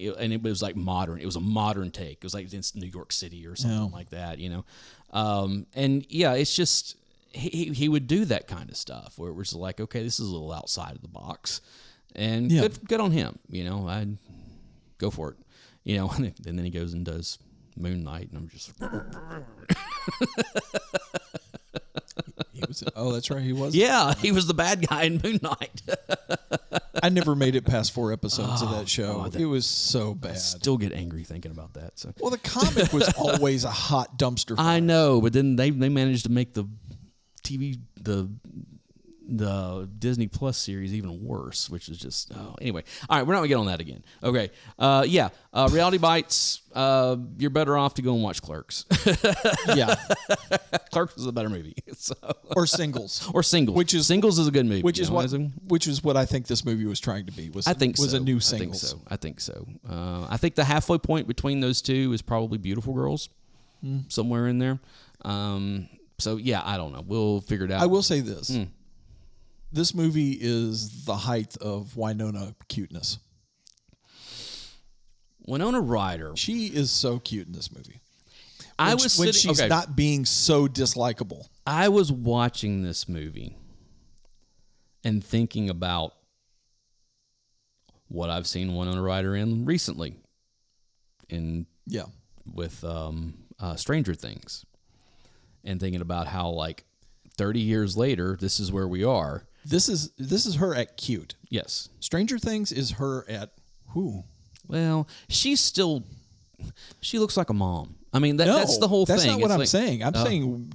S2: modern. It was a modern take. It was like in New York City or something like that, you know. And yeah, it's just he would do that kind of stuff where it was like, okay, this is a little outside of the box, and good on him. You know, I'd go for it. You know, and then he goes and does Moon Knight, and I'm just.
S3: That's right. He was.
S2: Yeah, he was the bad guy in Moon Knight.
S3: I never made it past 4 episodes of that show. It was so bad. I
S2: still get angry thinking about that. So.
S3: Well, the comic was always a hot dumpster fire.
S2: I know, but then they managed to make the TV the Disney Plus series even worse, which is just anyway. All right, we're not gonna get on that again. Okay, Reality Bites. You're better off to go and watch Clerks. Clerks is a better movie. So.
S3: Or Singles.
S2: Singles is a good movie.
S3: Which is what I think this movie was trying to be. Was a new Singles.
S2: I think so. I think the halfway point between those two is probably Beautiful Girls, somewhere in there. So yeah, I don't know. We'll figure it out.
S3: I will say this. This movie is the height of Winona cuteness.
S2: Winona Ryder.
S3: She is so cute in this movie.
S2: When
S3: she's not being so dislikable.
S2: I was watching this movie and thinking about what I've seen Winona Ryder in recently. With Stranger Things. And thinking about how, like, 30 years later, this is where we are.
S3: This is her at cute.
S2: Yes.
S3: Stranger Things is her at who?
S2: Well, she looks like a mom. I mean, that's the whole thing.
S3: That's not what I'm saying. I'm saying,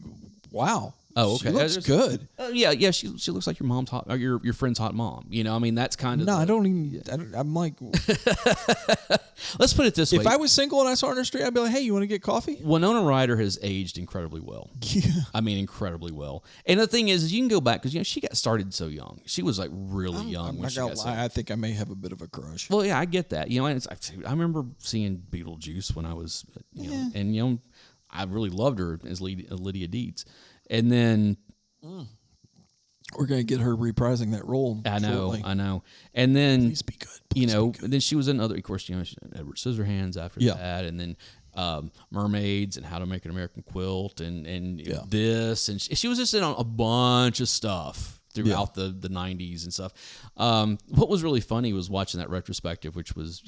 S3: wow.
S2: Oh, okay.
S3: She looks good.
S2: Yeah. She looks like your mom's hot, or your friend's hot mom. You know, I mean, that's kind of.
S3: No, I'm like.
S2: Let's put it this way:
S3: if I was single and I saw her on the street, I'd be like, "Hey, you want to get coffee?"
S2: Winona Ryder has aged incredibly well. Yeah. I mean, incredibly well. And the thing is you can go back because she got started so young. She was like really young when she got started.
S3: I think I may have a bit of a crush.
S2: Well, yeah, I get that. You know, I remember seeing Beetlejuice when I was, know, and I really loved her as Lydia Deetz. And then
S3: we're going to get her reprising that role.
S2: I know. And then, please be good. And then she was in other, of course, Edward Scissorhands after that. And then Mermaids and How to Make an American Quilt and this. And she was just in on a bunch of stuff throughout the 90s and stuff. What was really funny was watching that retrospective, which was,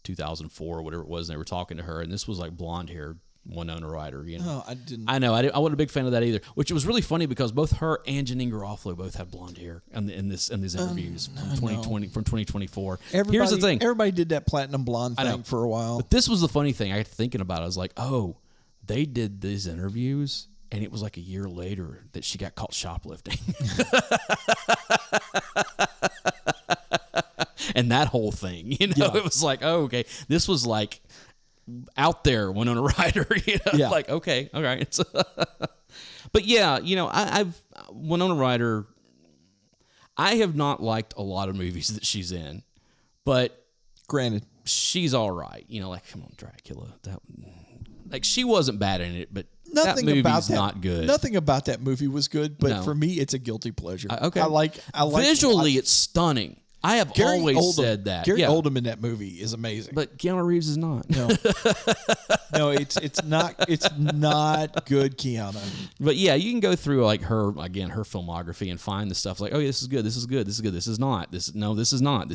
S2: 2004 or whatever it was. And they were talking to her. And this was like blonde hair Winona Ryder,
S3: No, I didn't.
S2: I know. I wasn't a big fan of that either. Which was really funny because both her and Janine Garofalo both had blonde hair in these interviews from 2020 from 2024. Here's the thing:
S3: everybody did that platinum blonde thing for a while.
S2: But this was the funny thing. I got thinking about it. I was like, oh, they did these interviews And it was like a year later that she got caught shoplifting. And that whole thing, you know, it was like, oh, okay, this was like out there Winona Ryder, you know, like, okay, all right. But yeah, you know, I've Winona Ryder, I have not liked a lot of movies that she's in, but
S3: granted,
S2: she's all right. You know, like, come on, Dracula. Like, she wasn't bad in it, but
S3: nothing
S2: that movie's
S3: about that,
S2: not good.
S3: Nothing about that movie was good, but for me, it's a guilty pleasure.
S2: Okay.
S3: I like
S2: visually, it's stunning. I have always said that.
S3: Gary Oldman in that movie is amazing,
S2: but Keanu Reeves is not.
S3: No, no, it's not good, Keanu.
S2: But yeah, you can go through like her filmography and find the stuff like, oh, yeah, this is good, this is good, this is good, this is not, this is not, this is not,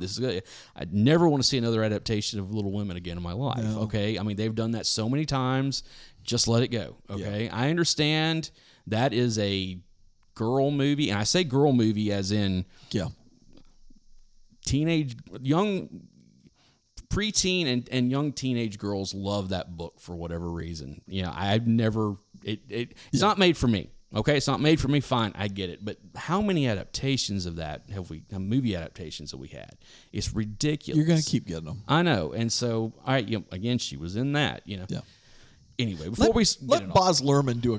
S2: this is good. I'd never want to see another adaptation of Little Women again in my life. No. Okay, I mean they've done that so many times. Just let it go. Okay, I understand that is a girl movie, and I say girl movie as in young preteen and young teenage girls love that book for whatever reason. You know, I've never, it's not made for me. Okay. It's not made for me. Fine. I get it. But how many adaptations of that movie adaptations have we had? It's ridiculous.
S3: You're going to keep getting them.
S2: I know. And so, all right, again, she was in that, you know.
S3: Yeah.
S2: Anyway, before
S3: let Baz Luhrmann do a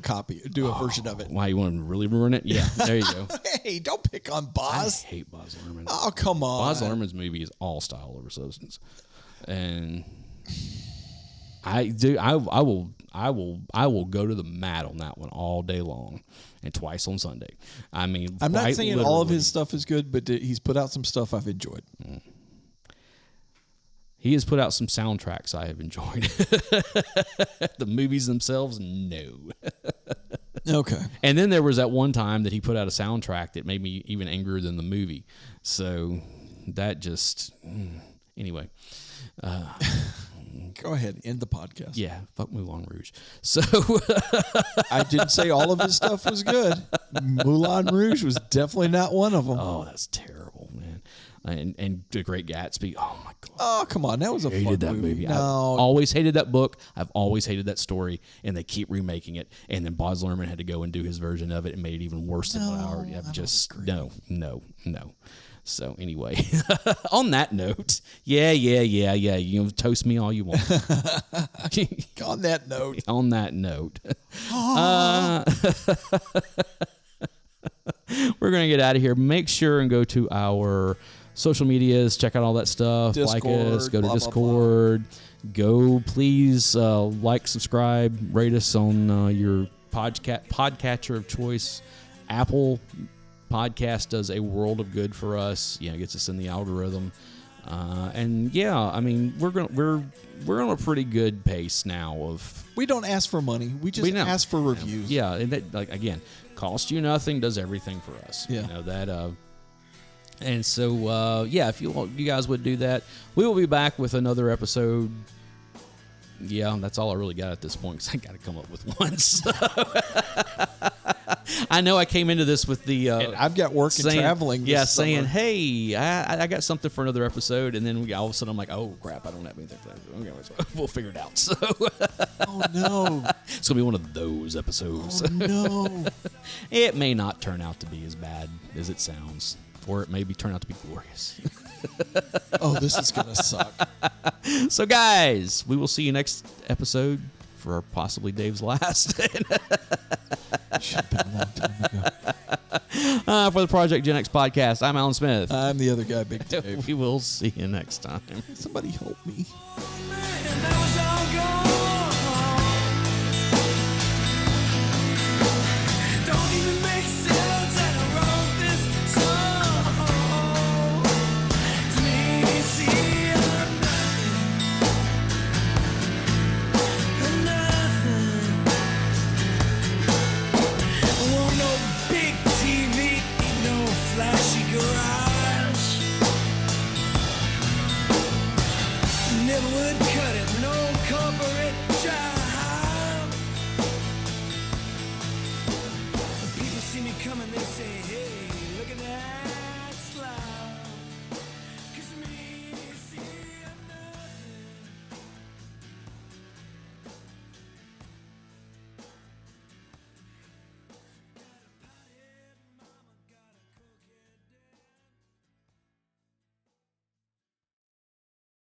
S3: version of it.
S2: Why, you want to really ruin it? Yeah, there you go.
S3: Hey, don't pick on Baz.
S2: I hate Baz Luhrmann.
S3: Oh, come on.
S2: Baz Luhrmann's movie is all style over substance, and I will go to the mat on that one all day long, and twice on Sunday. I mean,
S3: I'm not saying all of his stuff is good, but he's put out some stuff I've enjoyed.
S2: He has put out some soundtracks I have enjoyed. The movies themselves, no.
S3: Okay.
S2: And then there was that one time that he put out a soundtrack that made me even angrier than the movie. So that just... Anyway.
S3: Go ahead. End the podcast.
S2: Yeah. Fuck Moulin Rouge. So...
S3: I didn't say all of his stuff was good. Moulin Rouge was definitely not one of them.
S2: Oh, that's terrible, man. And The Great Gatsby. Oh, my God.
S3: Oh, come on. That was a fun movie.
S2: No. I've always hated that book. I've always hated that story. And they keep remaking it. And then Baz Luhrmann had to go and do his version of it and made it even worse than what I already have. No. So anyway, on that note, yeah. You can toast me all you want.
S3: On that note.
S2: On that note. We're going to get out of here. Make sure and go to our social medias, check out all that stuff,
S3: Discord,
S2: like us, go to
S3: blah,
S2: Discord, go please like, subscribe, rate us on your podcatcher of choice. Apple Podcast does a world of good for us. Gets us in the algorithm. And yeah, I mean, we're on a pretty good pace now of.
S3: We don't ask for money. We just ask for reviews.
S2: Yeah, and that, like, again, cost you nothing, does everything for us.
S3: Yeah.
S2: That. And so if you guys would do that, we will be back with another episode. Yeah, that's all I really got at this point because I got to come up with one. So. I know I came into this with the...
S3: and I've got work and traveling this
S2: saying,
S3: summer.
S2: hey, I got something for another episode. And then all of a sudden I'm like, oh, crap, I don't have anything for that. Okay, we'll figure it out. So,
S3: oh, no.
S2: It's going to be one of those episodes.
S3: Oh, no.
S2: It may not turn out to be as bad as it sounds. Or it may turn out to be glorious.
S3: Oh, this is going to suck.
S2: So, guys, we will see you next episode for possibly Dave's last.
S3: Should have been a long time ago.
S2: For the Project Gen X podcast, I'm Alan Smith.
S3: I'm the other guy, Big Dave.
S2: We will see you next time.
S3: Somebody help me.